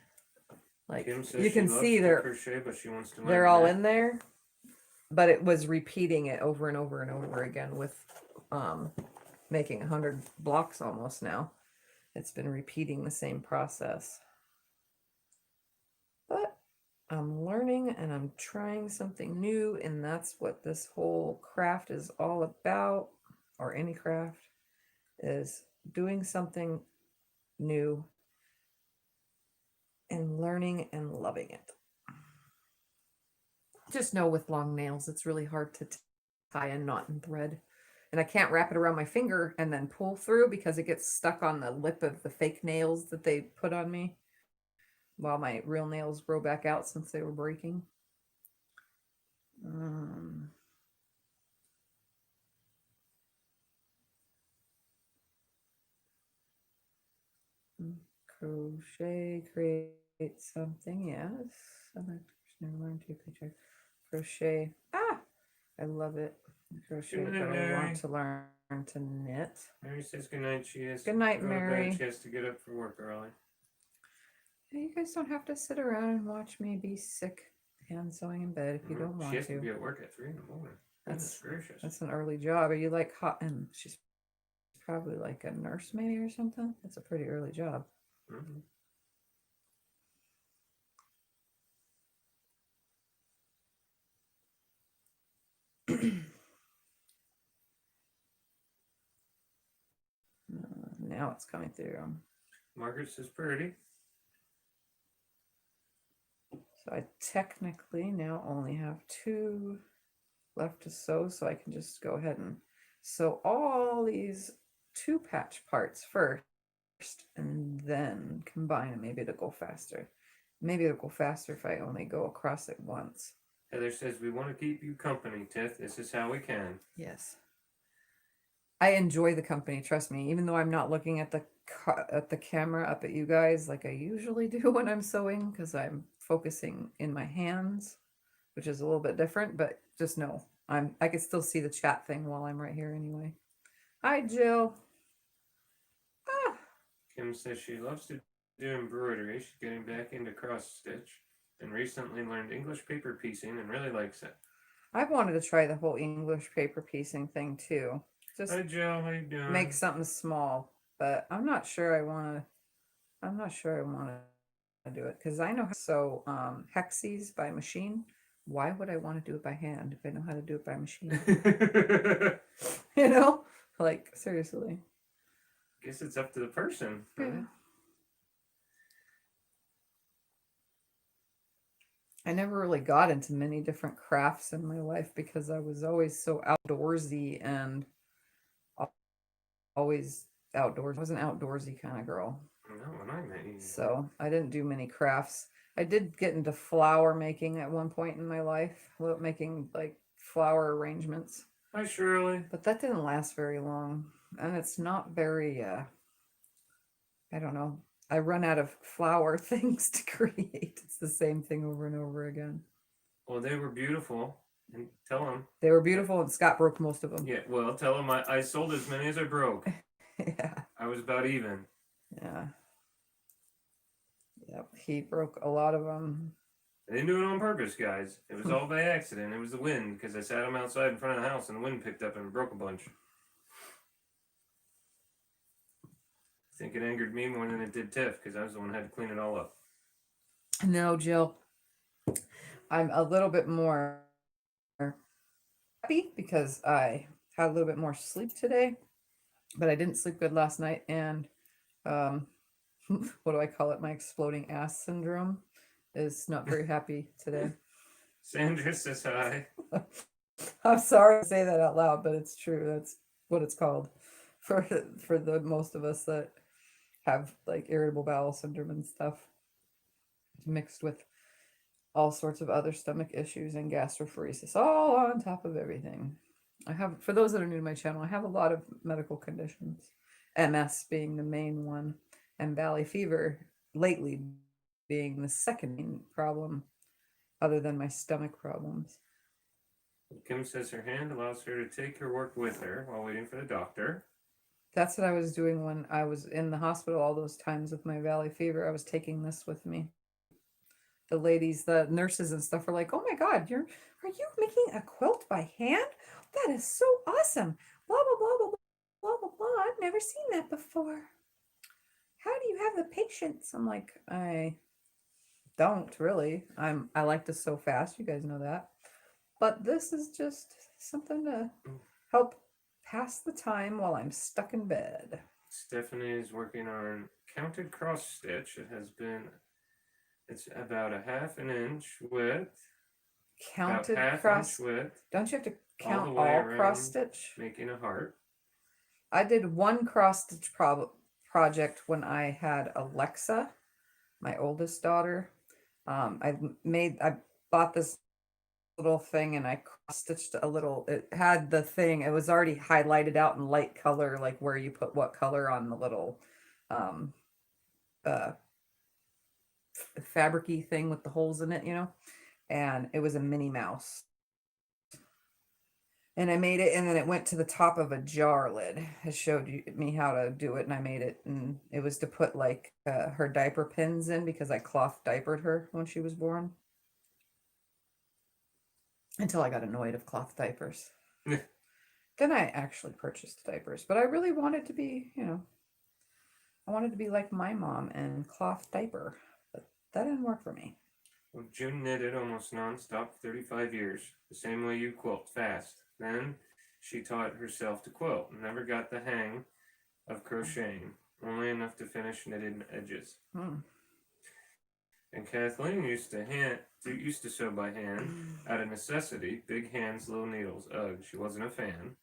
like you can see crochet, but she wants to they're all in there, but it was repeating it over and over and over again with making 100 blocks almost now. It's been repeating the same process, but I'm learning and I'm trying something new, and that's what this whole craft is all about, or any craft, is doing something new and learning and loving it. Just know with long nails, it's really hard to tie a knot and thread. And I can't wrap it around my finger and then pull through because it gets stuck on the lip of the fake nails that they put on me while my real nails grow back out since they were breaking. Crochet, create something, yes. I'd like to learn to crochet. I love it. Crochet, but I want to learn to knit. Mary says good night. She has good night, to go to Mary. bed. She has to get up for work early. You guys don't have to sit around and watch me be sick hand sewing in bed if you don't want to. She has to be at work at 3 in the morning. That's gracious. That's an early job. Are you like hot? And she's probably like a nurse maybe or something. That's a pretty early job. Mm-hmm. Now it's coming through. Margaret says pretty. So I technically now only have 2 left to sew, so I can just go ahead and sew all these 2 patch parts first and then combine them. Maybe it'll go faster. Maybe it'll go faster if I only go across it once. Heather says, we want to keep you company, Tiff. This is how we can. Yes. I enjoy the company, trust me, even though I'm not looking at the camera up at you guys like I usually do when I'm sewing, because I'm focusing in my hands, which is a little bit different, but just know I can still see the chat thing while I'm right here anyway. Hi, Jill. Kim says she loves to do embroidery. She's getting back into cross stitch and recently learned English paper piecing and really likes it. I've wanted to try the whole English paper piecing thing too. Just hi, Jill. How you doing? Make something small, but I'm not sure I want to do it because I know how to sew hexes by machine. Why would I want to do it by hand if I know how to do it by machine? You know, like seriously. Guess it's up to the person. Yeah. Right? I never really got into many different crafts in my life because I was always so outdoorsy and always outdoors. I was an outdoorsy kind of girl. No, when I met you. So I didn't do many crafts. I did get into flower making at one point in my life, making like flower arrangements. Hi, Shirley. But that didn't last very long. And it's not very, I don't know. I run out of flower things to create. It's the same thing over and over again. Well, they were beautiful. And tell them. They were beautiful, and Scott broke most of them. Yeah, well, tell them I sold as many as I broke. Yeah. I was about even. Yeah. Yep. He broke a lot of them. I didn't do it on purpose, guys. It was all by accident. It was the wind because I sat them outside in front of the house and the wind picked up and broke a bunch. I think it angered me more than it did Tiff because I was the one who had to clean it all up. No, Jill. I'm a little bit more happy because I had a little bit more sleep today, but I didn't sleep good last night. And what do I call it? My exploding ass syndrome is not very happy today. Sandra says hi. I'm sorry to say that out loud, but it's true. That's what it's called for the most of us that have like irritable bowel syndrome and stuff mixed with all sorts of other stomach issues and gastroparesis all on top of everything. I have, for those that are new to my channel, I have a lot of medical conditions, MS being the main one, and valley fever lately being the second main problem other than my stomach problems. Kim says her hand allows her to take her work with her while waiting for the doctor. That's what I was doing when I was in the hospital all those times with my valley fever. I was taking this with me. The ladies, the nurses and stuff are like, "Oh my God, are you making a quilt by hand? That is so awesome. Blah, blah, blah, blah, blah, blah, blah. I've never seen that before. How do you have the patience?" I'm like, I don't really. I like to sew fast. You guys know that. But this is just something to help pass the time while I'm stuck in bed. Stephanie is working on counted cross stitch. It's about a half an inch width. Counted about half cross. inch width. Don't you have to count the way all around, cross stitch? making a heart. I did one cross stitch project when I had Alexa, my oldest daughter. I bought this little thing and I cross stitched a little. It had the thing. It was already highlighted out in light color, like where you put what color on the little fabricy thing with the holes in it, you know. And it was a Minnie Mouse. And I made it, and then it went to the top of a jar lid. It showed me how to do it, and I made it, and it was to put like her diaper pins in because I cloth diapered her when she was born. Until I got annoyed of cloth diapers. Then I actually purchased diapers, but I really wanted to be, I wanted to be like my mom and cloth diaper, but that didn't work for me. Well, June knitted almost nonstop for 35 years, the same way you quilt, fast. Then she taught herself to quilt, never got the hang of crocheting, only enough to finish knitted edges. And Kathleen used to sew by hand out of necessity, big hands, little needles. Ugh, she wasn't a fan.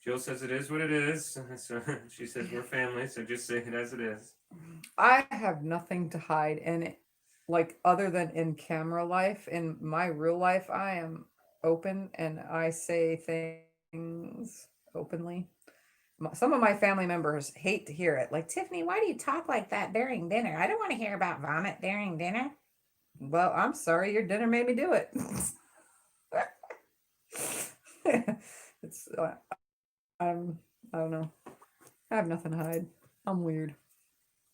Jill says it is what it is. So she says we're family, so just say it as it is. I have nothing to hide in it, like other than in camera life. In my real life, I am open and I say things openly. Some of my family members hate to hear it. Like, "Tiffany, why do you talk like that during dinner? I don't want to hear about vomit during dinner." Well, I'm sorry, your dinner made me do it. It's I don't know. I have nothing to hide. I'm weird.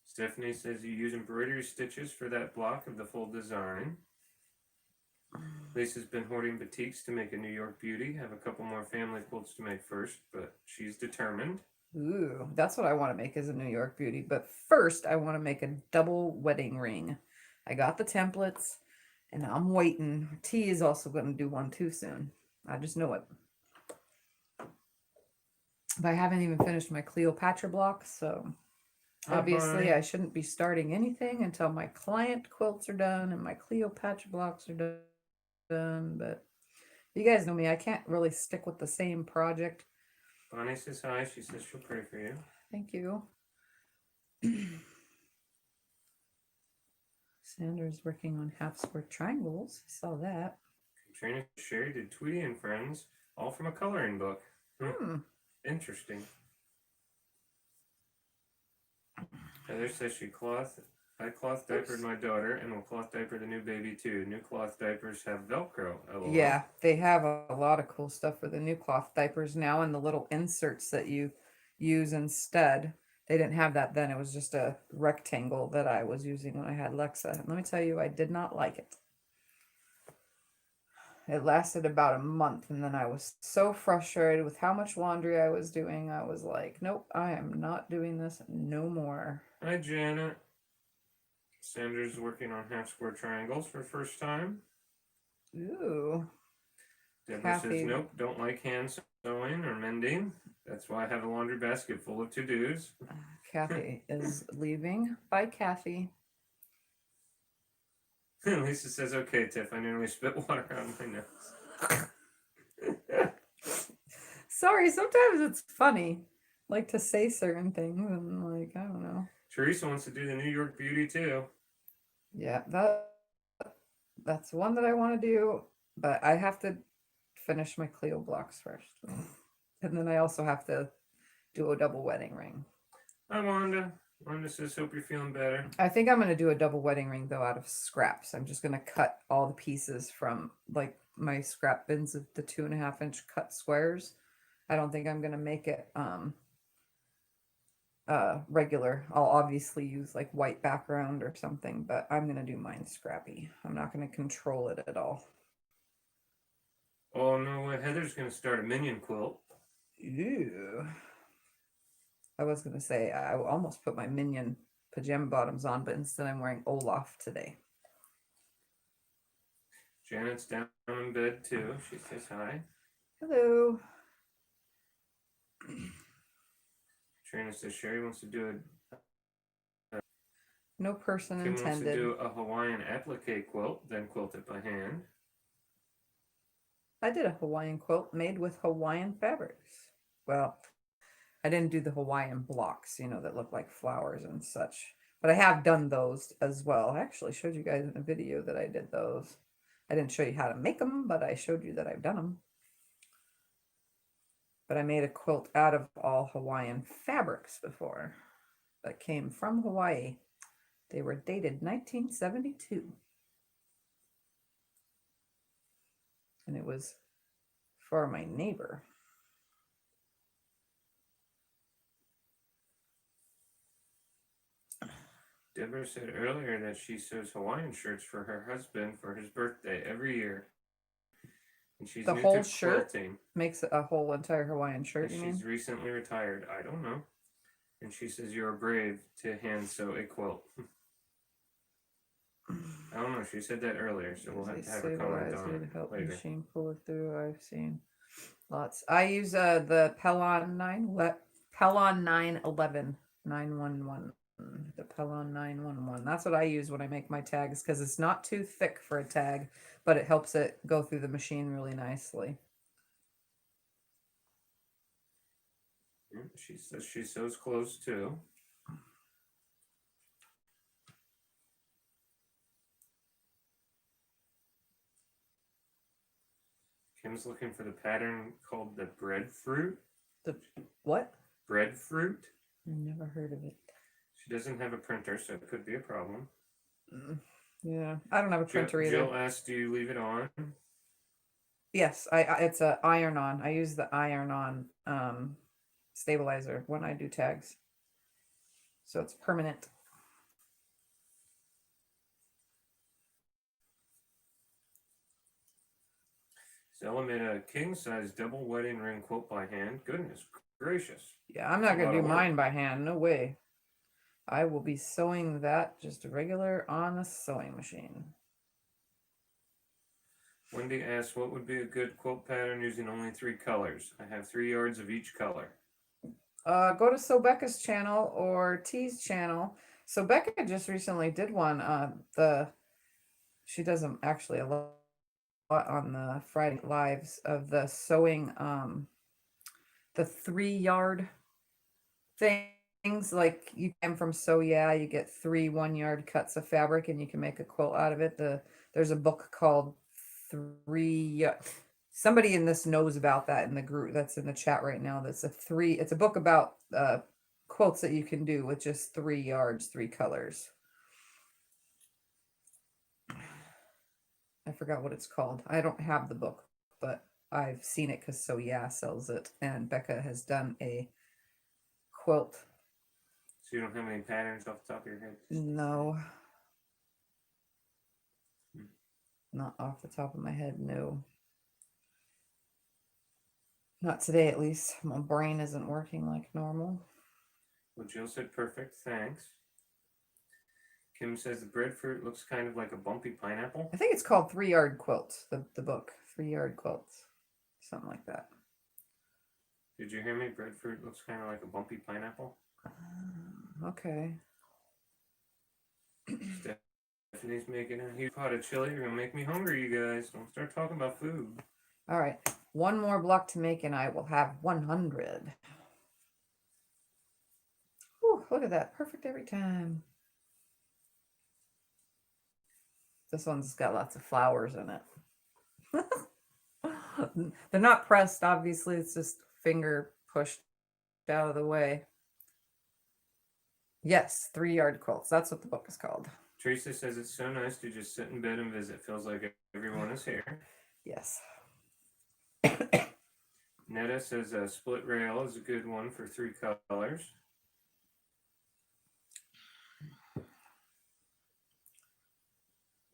Stephanie says you use embroidery stitches for that block of the full design. Lisa's been hoarding batiks to make a New York beauty. Have a couple more family quilts to make first, but she's determined. Ooh, that's what I want to make as a New York beauty. But first, I want to make a double wedding ring. I got the templates, and I'm waiting. T is also going to do one too soon. I just know it. But I haven't even finished my Cleopatra block, so obviously I shouldn't be starting anything until my client quilts are done and my Cleopatra blocks are done. But you guys know me, I can't really stick with the same project. Bonnie says hi. She says she'll pray for you. Thank you. Sandra's working on half square triangles. I saw that. Trina Sherry did Tweety and Friends, all from a coloring book. Interesting. Heather says I cloth diapered my daughter and will cloth diaper the new baby too. New cloth diapers have Velcro. LOL. Yeah, they have a lot of cool stuff for the new cloth diapers now, and the little inserts that you use instead. They didn't have that then. It was just a rectangle that I was using when I had Lexa. And let me tell you, I did not like it. It lasted about a month, and then I was so frustrated with how much laundry I was doing. I was like, nope, I am not doing this no more. Hi, Janet. Sandra's working on half square triangles for the first time. Ooh. Deborah says, nope, don't like hand sewing or mending. That's why I have a laundry basket full of to-dos. Kathy is leaving. Bye, Kathy. Lisa says, okay, Tiff, I nearly spit water on my nose. Sorry, sometimes it's funny, like to say certain things, and like, I don't know. Teresa wants to do the New York Beauty too. Yeah, that's one that I want to do, but I have to finish my Cleo blocks first. And then I also have to do a double wedding ring. Hi, Wanda. Wanda says, hope you're feeling better. I think I'm going to do a double wedding ring, though, out of scraps. I'm just going to cut all the pieces from, like, my scrap bins of the 2.5-inch cut squares. I don't think I'm going to make it regular. I'll obviously use, like, white background or something, but I'm going to do mine scrappy. I'm not going to control it at all. Oh, no way. Heather's going to start a minion quilt. Ew. I was going to say, I almost put my minion pajama bottoms on, but instead I'm wearing Olaf today. Janet's down in bed too. She says hi. Hello. Trina says Sherry wants to do No person Kim intended. wants to do a Hawaiian applique quilt, then quilt it by hand. I did a Hawaiian quilt made with Hawaiian fabrics. Well, I didn't do the Hawaiian blocks, you know, that look like flowers and such. But I have done those as well. I actually showed you guys in a video that I did those. I didn't show you how to make them, but I showed you that I've done them. But I made a quilt out of all Hawaiian fabrics before that came from Hawaii. They were dated 1972. And it was for my neighbor. Deborah said earlier that she sews Hawaiian shirts for her husband for his birthday every year. And she's The new whole to shirt quilting. makes a whole entire Hawaiian shirt, you She's mean? recently retired. I don't know. And she says you're brave to hand sew a quilt. I don't know. She said that earlier, so we'll have to have her comment on it help later. Machine pull it through. I've seen lots. I use the Pelon 911 911. The Pelon 911. That's what I use when I make my tags because it's not too thick for a tag, but it helps it go through the machine really nicely. She says she sews clothes too. Kim's looking for the pattern called the breadfruit. The what? Breadfruit. Never heard of it. She doesn't have a printer, so it could be a problem. Yeah, I don't have a printer either. Jill asked, do you leave it on? Yes, it's a iron-on. I use the iron-on stabilizer when I do tags. So it's permanent. Stella made a king-size double wedding ring quilt by hand. Goodness gracious. Yeah, I'm not going to do mine by hand. No way. I will be sewing that just regular on a sewing machine. Wendy asked, what would be a good quilt pattern using only 3 colors? I have 3 yards of each color. Go to Becca's channel or T's channel. So Becca just recently did one. She does them actually a lot on the Friday lives of the sewing, the 3-yard things. Like you can from Sew Yeah, you get 3 1-yard cuts of fabric and you can make a quilt out of it. There's a book called 3. Somebody in this knows about that in the group that's in the chat right now. That's a 3. It's a book about quilts that you can do with just 3 yards, 3 colors. I forgot what it's called. I don't have the book, but I've seen it because So Yeah sells it, and Becca has done a quilt. So you don't have any patterns off the top of your head? No. Not off the top of my head, no. Not today, at least. My brain isn't working like normal. Well, Jill said perfect, thanks. Kim says the breadfruit looks kind of like a bumpy pineapple. I think it's called 3 Yard Quilts, the book. 3 Yard Quilts. Something like that. Did you hear me? Breadfruit looks kind of like a bumpy pineapple. Okay. Stephanie's making a huge pot of chili. You're going to make me hungry, you guys. Don't start talking about food. All right. 1 more block to make and I will have 100. Whew, look at that. Perfect every time. This one's got lots of flowers in it. They're not pressed, obviously. It's just finger pushed out of the way. Yes, 3 Yard Quilts. That's what the book is called. Teresa says it's so nice to just sit in bed and visit. Feels like everyone is here. Yes. Netta says a split rail is a good one for 3 colors.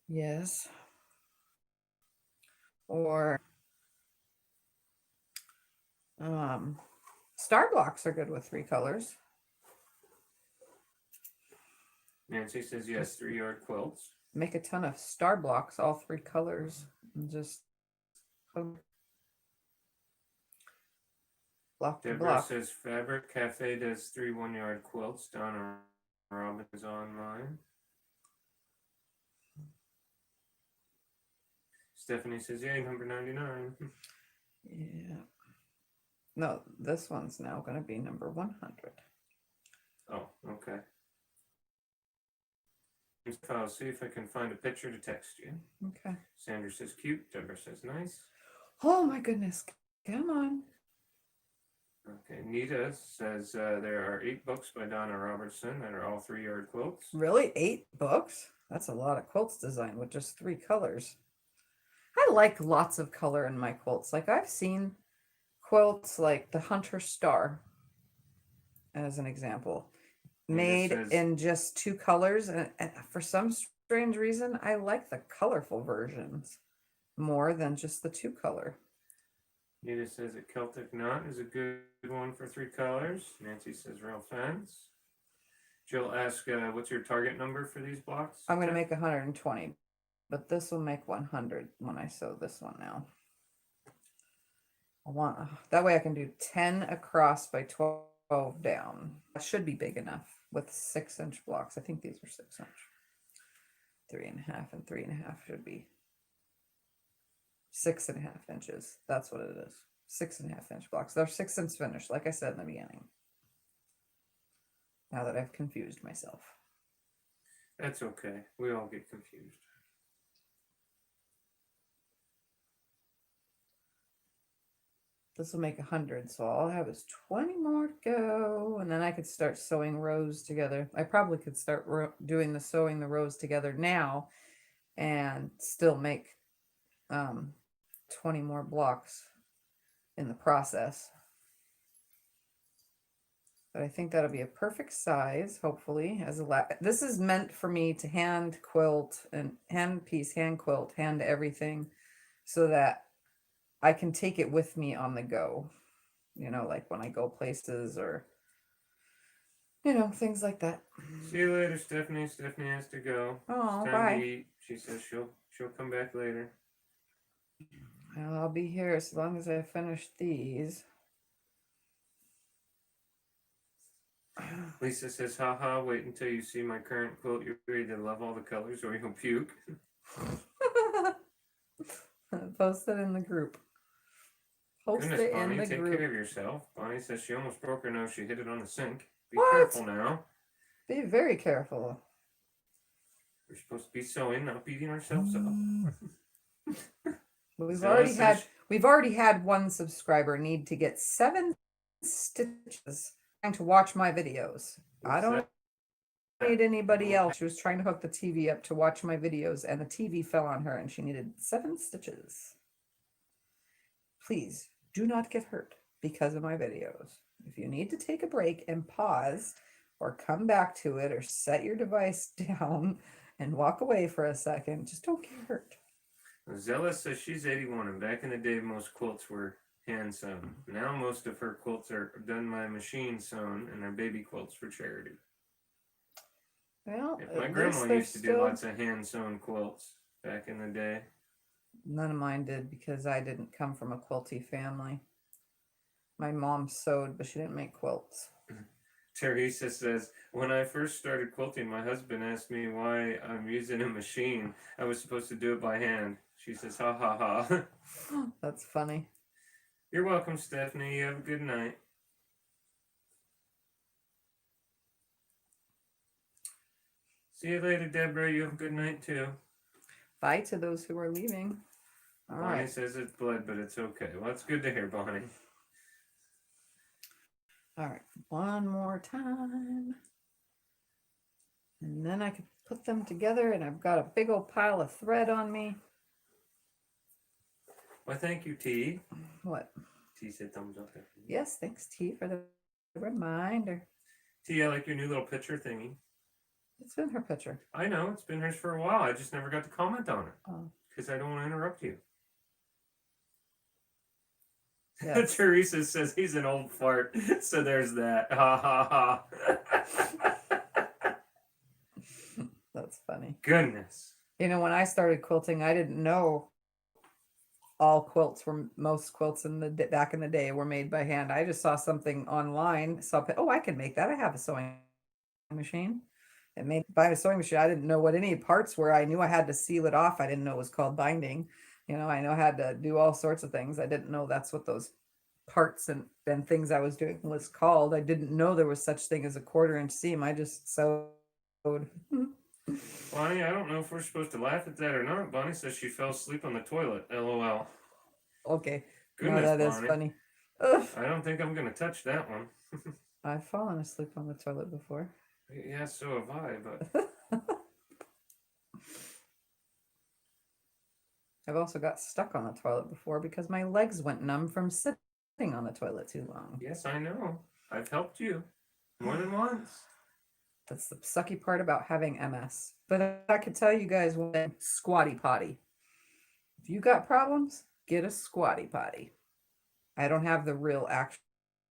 Yes. Or star blocks are good with 3 colors. Nancy says yes, 3 yard quilts. Make a ton of star blocks, all 3 colors, and just block to Deborah block. says Fabric Cafe does 3 1 yard quilts. Donna Robbins online. Stephanie says, yay, number 99. Yeah. No, this one's now going to be number 100. Oh, okay. I'll see if I can find a picture to text you. Okay. Sandra says cute. Deborah says nice. Oh my goodness. Come on. Okay. Nita says there are 8 books by Donna Robertson that are all 3 yard quilts. Really? 8 books? That's a lot of quilts designed with just 3 colors. I like lots of color in my quilts. Like I've seen quilts like the Hunter Star, as an example, made in just 2 colors. And for some strange reason, I like the colorful versions more than just the 2 color. Nita says a Celtic knot is a good one for 3 colors. Nancy says real fence. Jill asks, what's your target number for these blocks? I'm going to make 120, but this will make 100 when I sew this one now. I want that way I can do 10 across by 12 down. That should be big enough with 6-inch blocks. I think these are 6-inch. 3.5 and 3.5 should be 6.5 inches. That's what it is. 6.5-inch blocks. They're 6-inch finish, like I said in the beginning. Now that I've confused myself. That's okay. We all get confused. This will make 100, so all I have is 20 more to go, and then I could start sewing rows together. I probably could start doing the sewing the rows together now and still make 20 more blocks in the process. But I think that'll be a perfect size, hopefully. This is meant for me to hand quilt and hand piece, hand quilt, hand everything, so that I can take it with me on the go. You know, like when I go places or, you know, things like that. See you later, Stephanie. Stephanie has to go. Oh, it's time bye. to eat. She says she'll come back later. Well, I'll be here as long as I finish these. Lisa says, haha, wait until you see my current quilt. You'll either love all the colors or you'll puke. Post it in the group. Post Goodness, it Bonnie, in the take group. care of yourself. Bonnie says she almost broke her nose. She hit it on the sink. Be What? careful now. Be very careful. We're supposed to be sewing, not beating ourselves up. We've Zella already had says we've already had one subscriber need to get 7 stitches trying to watch my videos. I What's don't that? need anybody else. She was trying to hook the TV up to watch my videos, and the TV fell on her, and she needed 7 stitches. Please do not get hurt because of my videos. If you need to take a break and pause, or come back to it, or set your device down and walk away for a second, just don't get hurt. Zella says she's 81, and back in the day, most quilts were hand sewn. Now, most of her quilts are done by machine sewn, and they're baby quilts for charity. Well, Yeah, my at grandma least they're used to do still. lots of hand sewn quilts back in the day. None of mine did because I didn't come from a quilty family. My mom sewed, but she didn't make quilts. Teresa says, when I first started quilting, my husband asked me why I'm using a machine. I was supposed to do it by hand. She says, ha ha ha. That's funny. You're welcome, Stephanie. You have a good night. See you later, Deborah. You have a good night, too. Bye to those who are leaving. All Bonnie right. says it's blood, but it's okay. Well, that's good to hear, Bonnie. All right. One more time. And then I can put them together, and I've got a big old pile of thread on me. Well, thank you, T. What? T said thumbs up. Yes, thanks, T, for the reminder. T, I like your new little picture thingy. It's been her picture. I know, it's been hers for a while. I just never got to comment on it. Oh. Because I don't want to interrupt you. Yes. Teresa says he's an old fart. So there's that. Ha ha ha. That's funny. Goodness. You know, when I started quilting, I didn't know most quilts back in the day were made by hand. I just saw something online, oh, I can make that. I have a sewing machine. It made by a sewing machine. I didn't know what any parts were. I knew I had to seal it off. I didn't know it was called binding. You know, I know I had to do all sorts of things. I didn't know that's what those parts and things I was doing was called. I didn't know there was such thing as a 1/4 inch seam. I just sewed. Bonnie, I don't know if we're supposed to laugh at that or not. Bonnie says she fell asleep on the toilet. LOL. Okay. Goodness, No, that is Bonnie. funny. Ugh. I don't think I'm going to touch that one. I've fallen asleep on the toilet before. Yeah, so have I, but I've also got stuck on the toilet before because my legs went numb from sitting on the toilet too long. yes, I know. I've helped you more than once. That's the sucky part about having MS. But I could tell you guys one squatty potty. If you got problems, get a squatty potty. I don't have the real actual,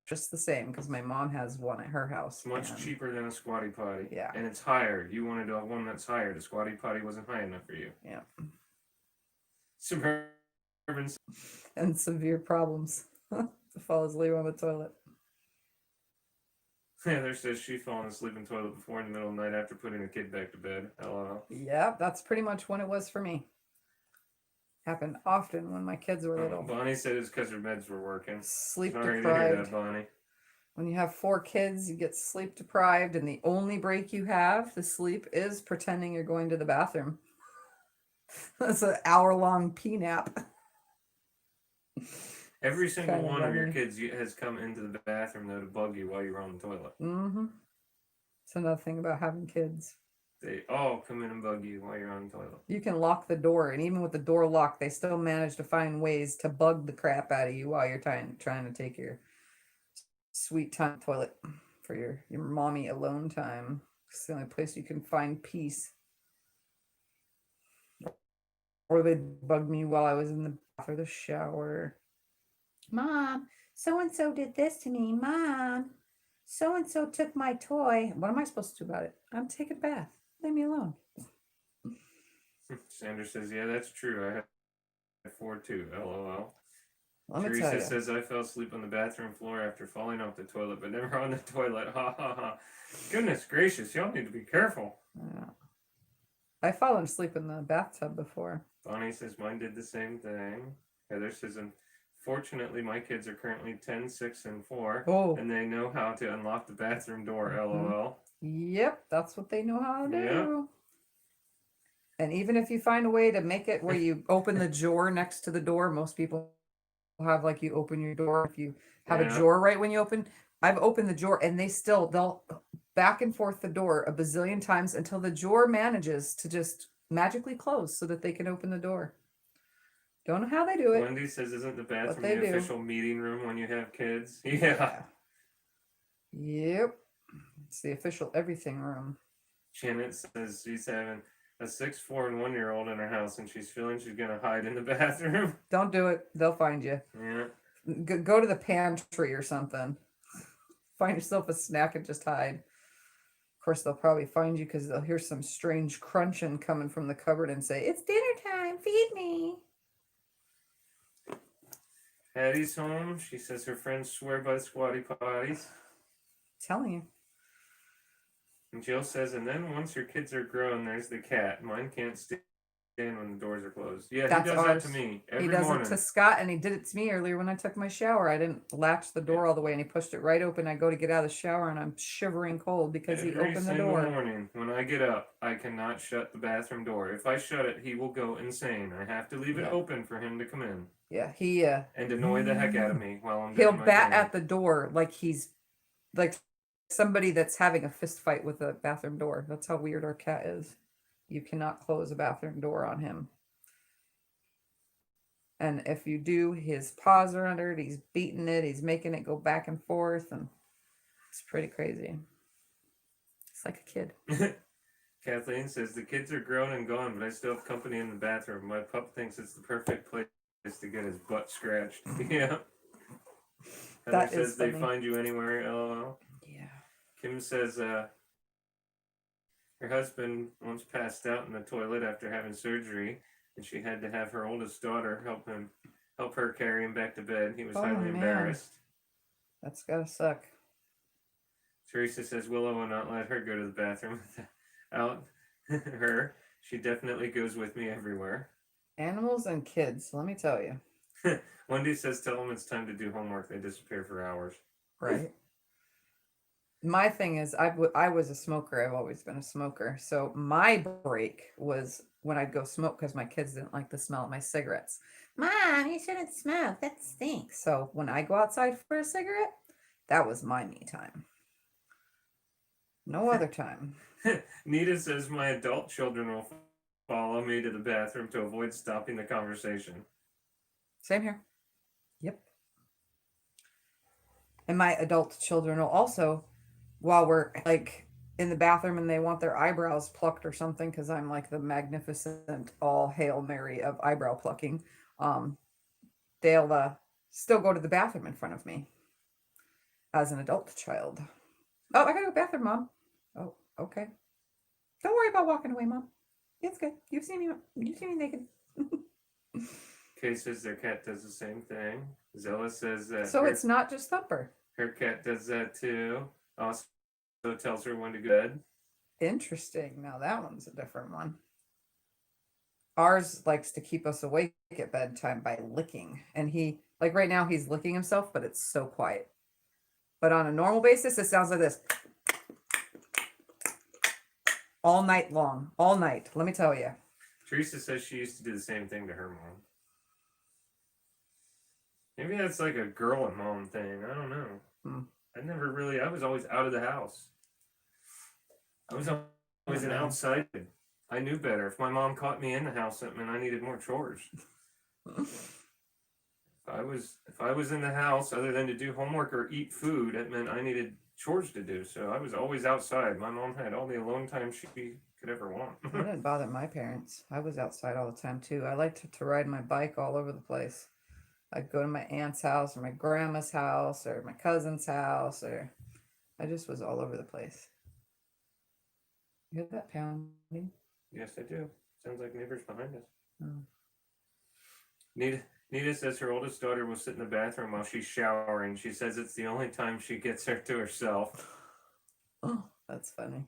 just the same because my mom has one at her house. It's much and- cheaper than a squatty potty. Yeah. And it's higher. You wanted to have one that's higher. The squatty potty wasn't high enough for you. Yeah. Suburban. And severe problems to fall asleep on the toilet. Heather says she's fallen asleep in the toilet before in the middle of the night after putting a kid back to bed. LOL. Yeah, that's pretty much when it was for me. Happened often when my kids were little. Bonnie said it's because her meds were working. Sleep Sorry to hear deprived. that, Bonnie. When you have 4 kids, you get sleep deprived, and the only break you have to sleep is pretending you're going to the bathroom. That's an hour-long pee nap. Every single Kinda one of your bummy. kids has come into the bathroom though to bug you while you were on the toilet. Mm-hmm. It's another thing about having kids. They all come in and bug you while you're on the toilet. You can lock the door, and even with the door locked, they still manage to find ways to bug the crap out of you while you're trying to take your sweet time toilet for your mommy alone time. It's the only place you can find peace. Or they bug me while I was in the bath or the shower. Mom, so-and-so did this to me. Mom, so-and-so took my toy. What am I supposed to do about it? I'm taking a bath. Leave me alone. Sandra says, yeah, that's true. I had 4 too. LOL. Let me tell Teresa you. says, I fell asleep on the bathroom floor after falling off the toilet, but never on the toilet. Ha ha ha. Goodness gracious, y'all need to be careful. Yeah. I've fallen asleep in the bathtub before. Bonnie says, mine did the same thing. Heather says, unfortunately, my kids are currently 10, 6, and 4, Oh, and they know how to unlock the bathroom door. Mhm. LOL. yep, that's what they know how to do. Yeah. And even if you find a way to make it where you open the drawer next to the door, most people have like you open your door if you have a Yeah. drawer right when you open. I've opened the drawer and they'll back and forth the door a bazillion times until the drawer manages to just magically close so that they can open the door. Don't know how they do it. Wendy says, "Isn't the bathroom they the do. official meeting room when you have kids?" Yeah. Yep. It's the official everything room. Janet says she's having a 6'4" and 1-year-old in her house, and she's feeling she's gonna hide in the bathroom. Don't do it. They'll find you. Yeah. Go to the pantry or something. Find yourself a snack and just hide. Of course, they'll probably find you because they'll hear some strange crunching coming from the cupboard and say, "It's dinner time. Feed me." Hattie's home. She says her friends swear by the squatty potties. Telling you. And Jill says, and then once your kids are grown, there's the cat. Mine can't stand when the doors are closed. Yeah, That's he does ours. that to me every He does morning. it to Scott, and he did it to me earlier when I took my shower. I didn't latch the door all the way, and he pushed it right open. I go to get out of the shower, and I'm shivering cold because he Every opened the single door. morning when I get up, I cannot shut the bathroom door. If I shut it, he will go insane. I have to leave it Yeah. open for him to come in Yeah, he and annoy the heck out of me while I'm he'll doing my bat thing. at the door like he's like somebody that's having a fist fight with a bathroom door. That's how weird our cat is. You cannot close a bathroom door on him. And if you do, his paws are under it. He's beating it. He's making it go back and forth. And it's pretty crazy. It's like a kid. Kathleen says, the kids are grown and gone, but I still have company in the bathroom. My pup thinks it's the perfect place to get his butt scratched. Yeah. Heather That says is they funny. find you anywhere, lol. Yeah. Kim says her husband once passed out in the toilet after having surgery, and she had to have her oldest daughter help her carry him back to bed. He was Oh, highly man. embarrassed. That's gotta suck. Teresa says Willow will not let her go to the bathroom without her. She definitely goes with me everywhere. Animals and kids, let me tell you. Wendy says tell them it's time to do homework. They disappear for hours. Right. My thing is, I was a smoker. I've always been a smoker. So my break was when I'd go smoke because my kids didn't like the smell of my cigarettes. Mom, you shouldn't smoke. That stinks. So when I go outside for a cigarette, that was my me time. No other time. Nita says my adult children will follow me to the bathroom to avoid stopping the conversation. Same here. Yep. And my adult children will also, while we're like in the bathroom and they want their eyebrows plucked or something, because I'm like the magnificent all Hail Mary of eyebrow plucking, they'll still go to the bathroom in front of me as an adult child. Oh, I gotta go to the bathroom, Mom. Oh, okay. Don't worry about walking away, Mom. It's good. You've seen me naked. Kay says their cat does the same thing. Zella says that So it's not just Thumper. her cat does that too. Also tells her when to go to bed. Interesting. Now that one's a different one. Ours likes to keep us awake at bedtime by licking. And he, like right now, he's licking himself, but it's so quiet. But on a normal basis, it sounds like this. All night long. All night. Let me tell you. Teresa says she used to do the same thing to her mom. Maybe that's like a girl and mom thing. I don't know. I was always out of the house. I was always an outside kid. I knew better. If my mom caught me in the house, that meant I needed more chores. If I was in the house, other than to do homework or eat food, it meant I needed chores to do. So I was always outside. My mom had all the alone time she could ever want. It didn't bother my parents. I was outside all the time too. I liked to ride my bike all over the place. I'd go to my aunt's house or my grandma's house or my cousin's house, or I just was all over the place. You hear that pounding? Yes, I do. Sounds like neighbors behind us. Oh. Nita says her oldest daughter will sit in the bathroom while she's showering. She says it's the only time she gets her to herself. Oh, that's funny.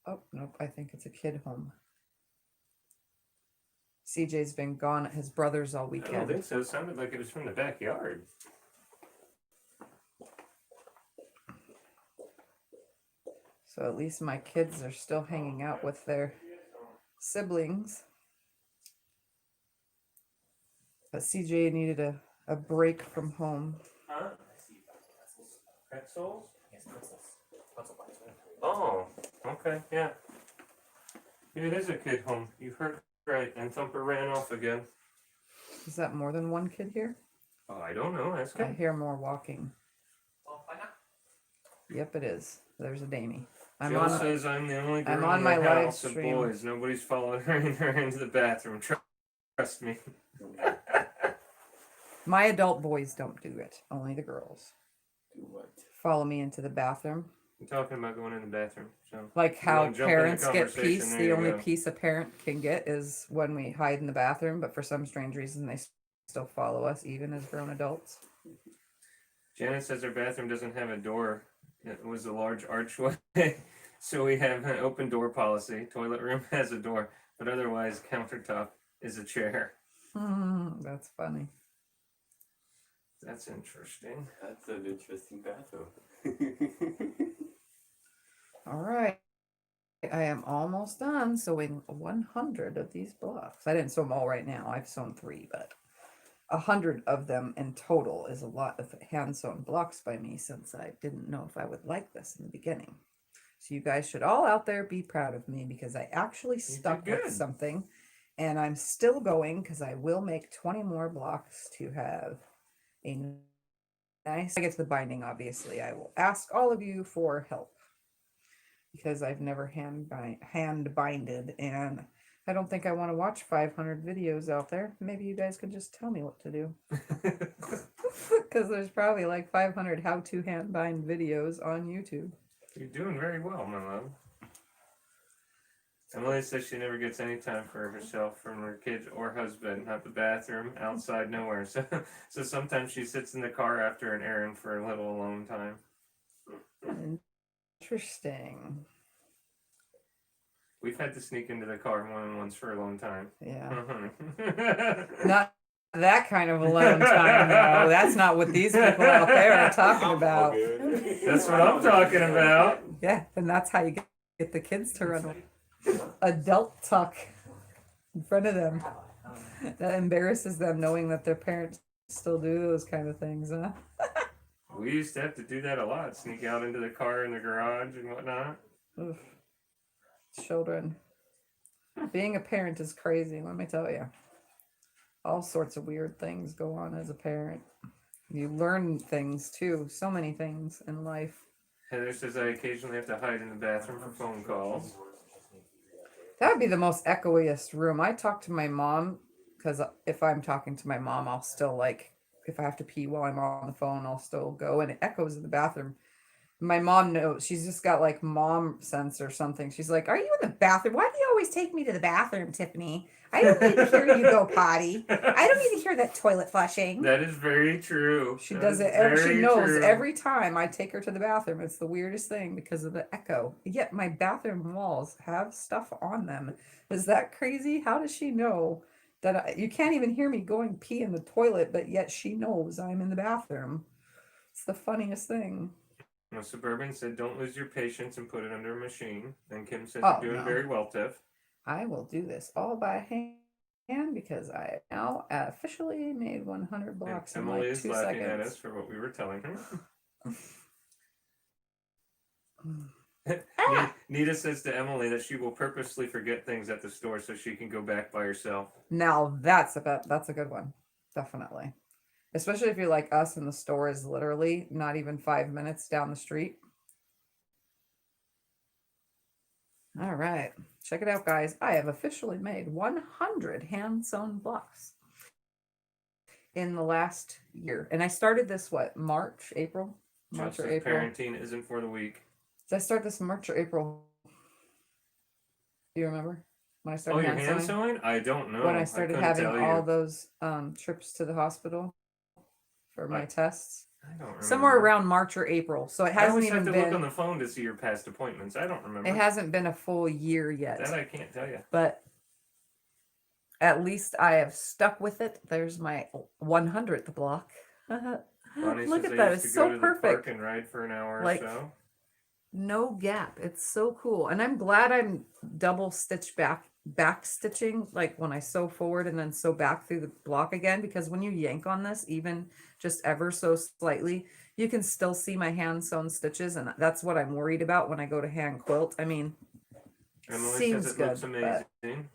Oh, nope, I think it's a kid home. CJ's been gone at his brother's all I don't weekend. think so. It sounded like it was from the backyard. So at least my kids are still hanging out with their siblings. But CJ needed a break from home. Huh? Pretzels? Oh, okay, yeah. It is a kid home. You heard right. And Thumper ran off again. Is that more than one kid here? Oh, I don't know. That's I good. hear more walking. Yep, it is. There's a Damie. Jill says I'm the only girl on in my the live house of stream. boys. Nobody's following her into the bathroom. Trust me. My adult boys don't do it. Only the girls. Do what? Follow me into the bathroom. I'm talking about going in the bathroom. So Like how wanna jump in the parents get conversation, peace. there The you only go. peace a parent can get is when we hide in the bathroom. But for some strange reason, they still follow us, even as grown adults. Janet says her bathroom doesn't have a door. It was a large archway. So we have an open door policy. Toilet room has a door, but otherwise countertop is a chair. That's funny. That's interesting. That's an interesting bathroom. All right. I am almost done sewing 100 of these blocks. I didn't sew them all right now. I've sewn 3, but 100 of them in total is a lot of hand sewn blocks by me, since I didn't know if I would like this in the beginning. So you guys should all out there be proud of me, because I actually stuck good. with something, and I'm still going, because I will make 20 more blocks to have a nice. I get to the binding, obviously. I will ask all of you for help, because I've never hand binded, and I don't think I want to watch 500 videos out there. Maybe you guys could just tell me what to do, because there's probably like 500 how-to hand bind videos on YouTube. You're doing very well, my love. Emily says she never gets any time for herself from her kids or husband, not the bathroom, outside, nowhere. So sometimes she sits in the car after an errand for a little alone time. Interesting. We've had to sneak into the car more than once for a long time. Yeah. Uh-huh. Not that kind of alone time, though. That's not what these people out there are talking about. That's what I'm talking about. Yeah, and that's how you get the kids to run. Adult tuck in front of them. That embarrasses them, knowing that their parents still do those kind of things, huh? We used to have to do that a lot. Sneak out into the car in the garage and whatnot. Oof. Children. Being a parent is crazy, let me tell you. All sorts of weird things go on as a parent. You learn things too, so many things in life. Heather says I occasionally have to hide in the bathroom for phone calls. That would be the most echoiest room. I talk to my mom, because if I'm talking to my mom, I'll still like, if I have to pee while I'm on the phone, I'll still go, and it echoes in the bathroom. My mom knows. She's just got like mom sense or something. She's like, "Are you in the bathroom? Why do you always take me to the bathroom, Tiffany? I don't need to hear you go potty. I don't need to hear that toilet flushing." That is very true. She That does is it. She very knows true. every time I take her to the bathroom. It's the weirdest thing because of the echo. Yet my bathroom walls have stuff on them. Is that crazy? How does she know that you can't even hear me going pee in the toilet, but yet she knows I'm in the bathroom? It's the funniest thing. Well, Suburban said, "Don't lose your patience and put it under a machine." And Kim said, Oh, "You're doing no. very well, Tiff." I will do this all by hand because I now officially made 100 And blocks in Emily like is 2 laughing at us seconds. for what we were telling her. Nita says to Emily that she will purposely forget things at the store so she can go back by herself. Now that's a good one. Definitely. Especially if you're like us and the store is literally not even 5 minutes down the street. All right. Check it out, guys. I have officially made 100 hand sewn blocks in the last year. And I started this, March, April? March Just or as April. parenting isn't for the weak. Did I start this March or April? Do you remember when I Oh, started you're hand hand sewing? sewing? I don't know. When I started couldn't having tell all you. those trips to the hospital for my tests. I don't remember. Somewhere around March or April. So it I hasn't always even have to look on been, the phone to see your past appointments. I don't remember. it hasn't been a full year yet. That I can't tell you. But at least I have stuck with it. There's my 100th block. Bonnie Look says at I that. used It's to go so to the park perfect. and ride for an hour Like, or so. No gap. It's so cool. And I'm glad I'm double stitched back back stitching, like when I sew forward and then sew back through the block again, because when you yank on this, even just ever so slightly, you can still see my hand sewn stitches, and that's what I'm worried about when I go to hand quilt. I mean, Emily seems says it good, looks but amazing.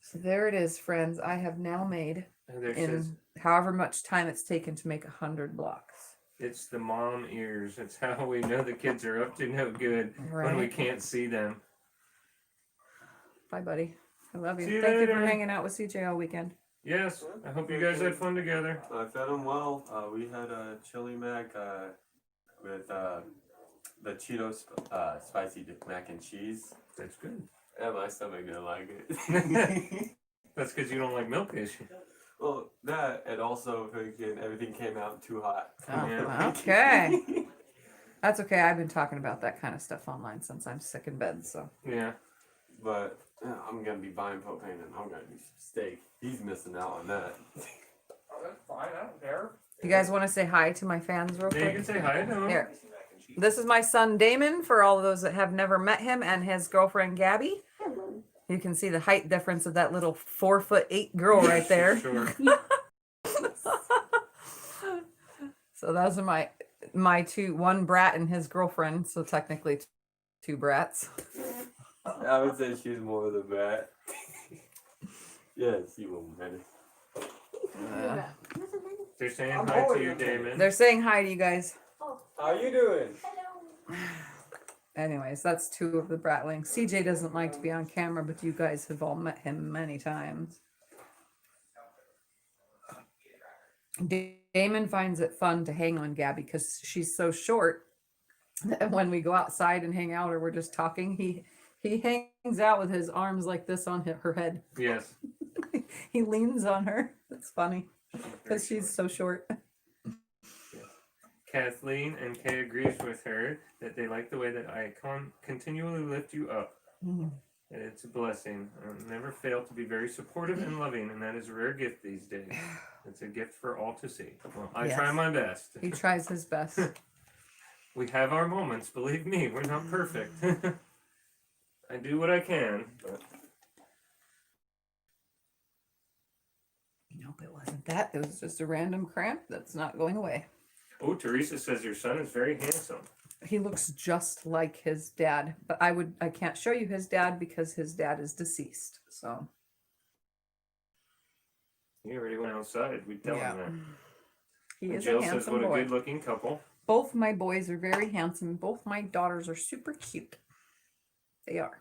so there it is, friends. I have now made Heather in says however much time it's taken to make 100 blocks. it's the mom ears. It's how we know the kids are up to no good when we Right. can't see them. Bye, buddy. I love you. See you Thank you for later. hanging out with CJ all weekend. Yes, I hope you guys had fun together. I fed him well. We had a chili mac with the Cheetos spicy mac and cheese. That's good. Yeah, my stomach didn't like it. That's because you don't like milk, is you? Well, that and also freaking everything came out too hot. Oh, Yeah. okay. That's okay. I've been talking about that kind of stuff online since I'm sick in bed. So Yeah. But I'm gonna be buying propane and I'm gonna do some steak. He's missing out on that. Oh, that's fine. I don't care. you guys want to say hi to my fans real Yeah, you quick? can say hi to him. Here. This is my son Damon, for all of those that have never met him, and his girlfriend Gabby. You can see the height difference of that little 4'8" girl right there. Sure. So those are my two, one brat and his girlfriend. So technically two brats. I would say she's more of the brat. Yes, you will, man. Uh, They're saying hi to you, Damon. they're saying hi to you guys. How you doing? Anyways, that's two of the bratlings. CJ doesn't like to be on camera, but you guys have all met him many times. Damon finds it fun to hang on Gabby because she's so short that when we go outside and hang out or we're just talking, he hangs out with his arms like this on her head. Yes. He leans on her. It's funny because she's so short. Kathleen and Kay agrees with her that they like the way that I continually lift you up. Mhm. And it's a blessing. I never fail to be very supportive and loving, and that is a rare gift these days. It's a gift for all to see. Well, I try Yes. my best. He tries his best. We have our moments, believe me, we're not perfect. I do what I can. But Nope, it wasn't that. It was just a random cramp that's not going away. oh, Teresa says your son is very handsome. He looks just like his dad, but I can't show you his dad because his dad is deceased. So He already went outside. We tell him that. he And is Jill a says handsome what a boy. good-looking couple. Both my boys are very handsome. Both my daughters are super cute. They are.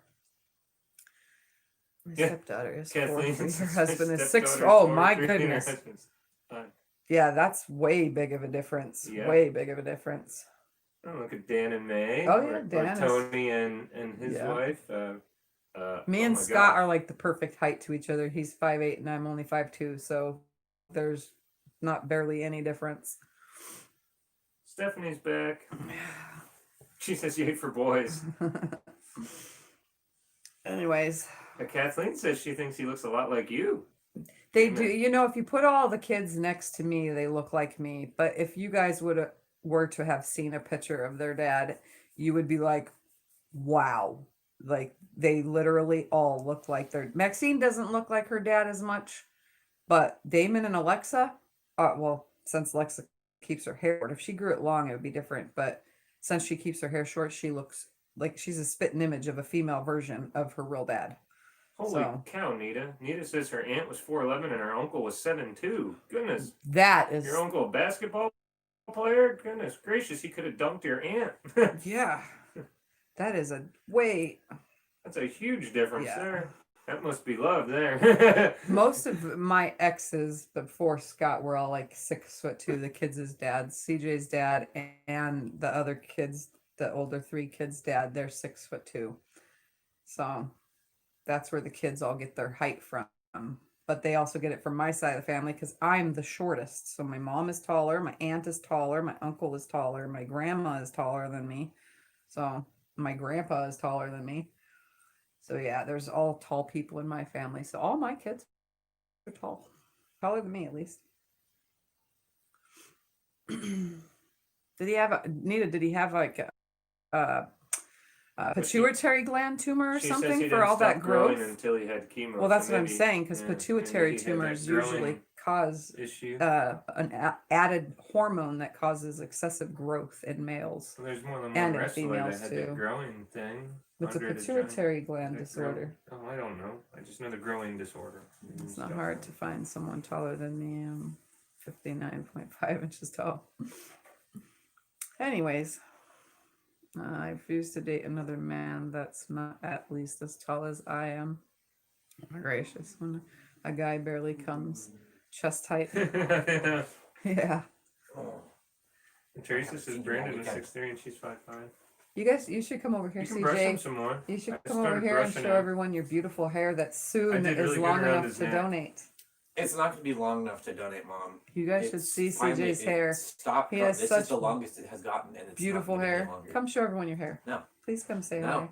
My Yeah. stepdaughter is Kathleen 4'3". Her says husband my is 6'. stepdaughter's Oh my 4'3" and her goodness. husband's 5. Yeah, that's way big of a difference. Yeah. Way big of a difference. Oh, look at Dan and May. Oh, yeah, or Dan is- Tony and his Yeah. wife. Me oh and my Scott gosh. are like the perfect height to each other. He's 5'8" and I'm only 5'2", so there's not barely any difference. Stephanie's back. She says you hate for boys. Anyways, Kathleen says she thinks he looks a lot like you. they Amen. do. You know, if you put all the kids next to me, they look like me. But if you guys were to have seen a picture of their dad, you would be like, wow. Like they literally all look like their Maxine doesn't look like her dad as much, but Damon and Alexa, well, since Alexa keeps her hair short, if she grew it long, it would be different. But since she keeps her hair short, she looks like she's a spitting image of a female version of her real dad. Holy So- cow, Nita. Nita says her aunt was 4'11" and her uncle was 7'2". Goodness. That is, Your uncle a basketball player? Goodness gracious, he could have dunked your aunt. yeah, that is a way. That's a huge difference Yeah. there. That must be love there. Most of my exes before Scott were all like 6'2". The kids' dads, CJ's dad, and the other kids, the older 3 kids' dad, they're 6'2". So that's where the kids all get their height from. But they also get it from my side of the family because I'm the shortest. So my mom is taller, my aunt is taller, my uncle is taller, my grandma is taller than me. So my grandpa is taller than me. So yeah, there's all tall people in my family. So all my kids are tall. Taller than me at least. Did he have like But she- pituitary gland tumor or She says something he for didn't all that stop growing growth. until he had chemo. Well, that's so what I'm maybe- saying, because yeah, maybe pituitary he had that tumors growing usually cause issue. an added hormone that causes excessive growth in males. Well, there's more than and one in wrestler that females, had too. that growing thing. It's a Andre the Giant. pituitary gland That disorder. Oh, I don't know. I just know the growing disorder. It's not hard to find someone taller than me. I'm 59.5 inches tall. Anyways, I refuse to date another man that's not at least as tall as I am. Oh my gracious, when a guy barely comes chest height. yeah. Yeah. And Teresa says seen you Brandon all is weekend. 6'3" and she's 5'5". You guys, you should come over here, You can brush him CJ. some more. You should I come over started here and brushing show him. everyone your beautiful hair that soon did is really good long around enough his to neck. donate. It's not gonna be long enough to donate, Mom. You guys should It's see finally- CJ's it hair. Stopped. He has This such is the longest it has gotten, and it's Beautiful not gonna hair. Get longer. Come show everyone your hair. No. Please come say No. hi.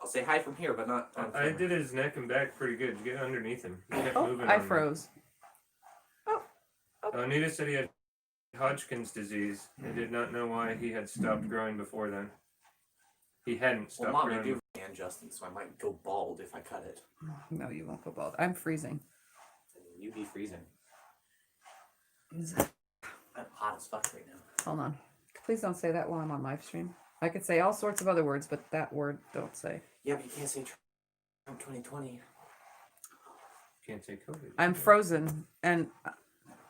I'll say hi from here, but not. On I camera. did his neck and back pretty good. You get underneath him. He kept Oh, moving I on me. froze. Anita said he had Hodgkin's disease. They did not know why he had stopped growing before then. He hadn't Well, stopped Mom, you growing. do and Justin, so I might go bald if I cut it. No, you won't go bald. I'm freezing. And you'd be freezing. Hold I'm hot as fuck right now. on. Please don't say that while I'm on live stream. I could say all sorts of other words, but that word don't say. Yeah, but you can't say Trump 2020. Can't say COVID. I'm frozen and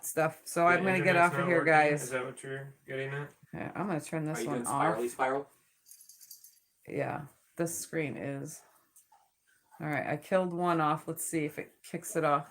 stuff, so I'm The gonna get internet's off of not here, working? guys. Is that what you're getting at? Yeah, I'm gonna turn Are this you one doing off. spirally spiral? Yeah, this screen is. All right, I killed one off. Let's see if it kicks it off.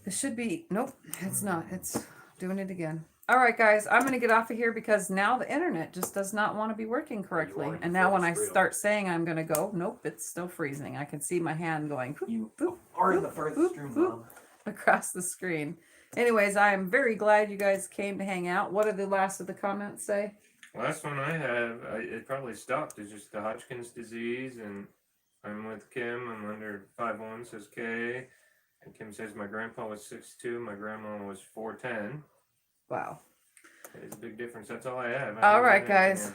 It should be. Nope, it's not. It's doing it again. All right, guys, I'm gonna get off of here because now the internet just does not want to be working correctly. already And now when I froze through. start saying I'm gonna go, nope, it's still freezing. I can see my hand going boop, You boop, are boop, the furthest boop, through, boop. Mom. across the screen. Anyways, I am very glad you guys came to hang out. What did the last of the comments say? Last one I have, it probably stopped. It's just the Hodgkin's disease, and I'm with Kim. I'm under 5'1", says Kay. And Kim says my grandpa was 6'2", my grandma was 4'10". Wow. It's a big difference. That's all I have. All right, guys.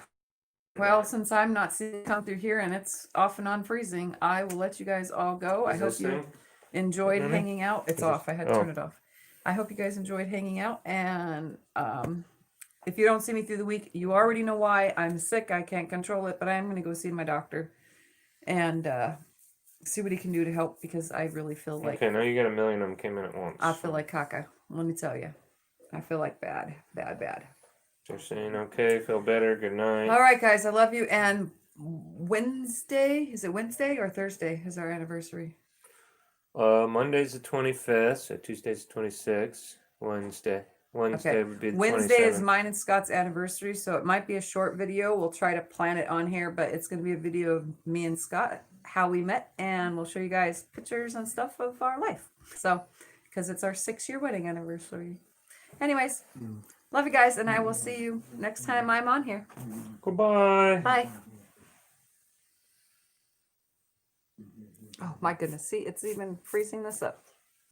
Well, since I'm not seeing it come through here and it's off and on freezing, I will let you guys all go. I hope you enjoyed Really? hanging out. It's Is off. this- I had to turn it off. I hope you guys enjoyed hanging out. And if you don't see me through the week, you already know why. I'm sick. I can't control it, but I'm going to go see my doctor and see what he can do to help because I really feel like Okay, now you got a million of them came in at once. I feel like caca. Let me tell you. I feel like bad. They're saying okay, feel better. Good night. All right, guys. I love you. And Wednesday, is it Wednesday or Thursday is our anniversary? Monday's the 25th, so Tuesday's the 26th. Wednesday would be the Wednesday is 27th. mine and Scott's anniversary, so it might be a short video. We'll try to plan it on here, but it's going to be a video of me and Scott, how we met, and we'll show you guys pictures and stuff of our life. So, because it's our 6-year wedding anniversary. Anyways, love you guys, and I will see you next time I'm on here. Goodbye. Bye. Oh my goodness, see, it's even freezing this up.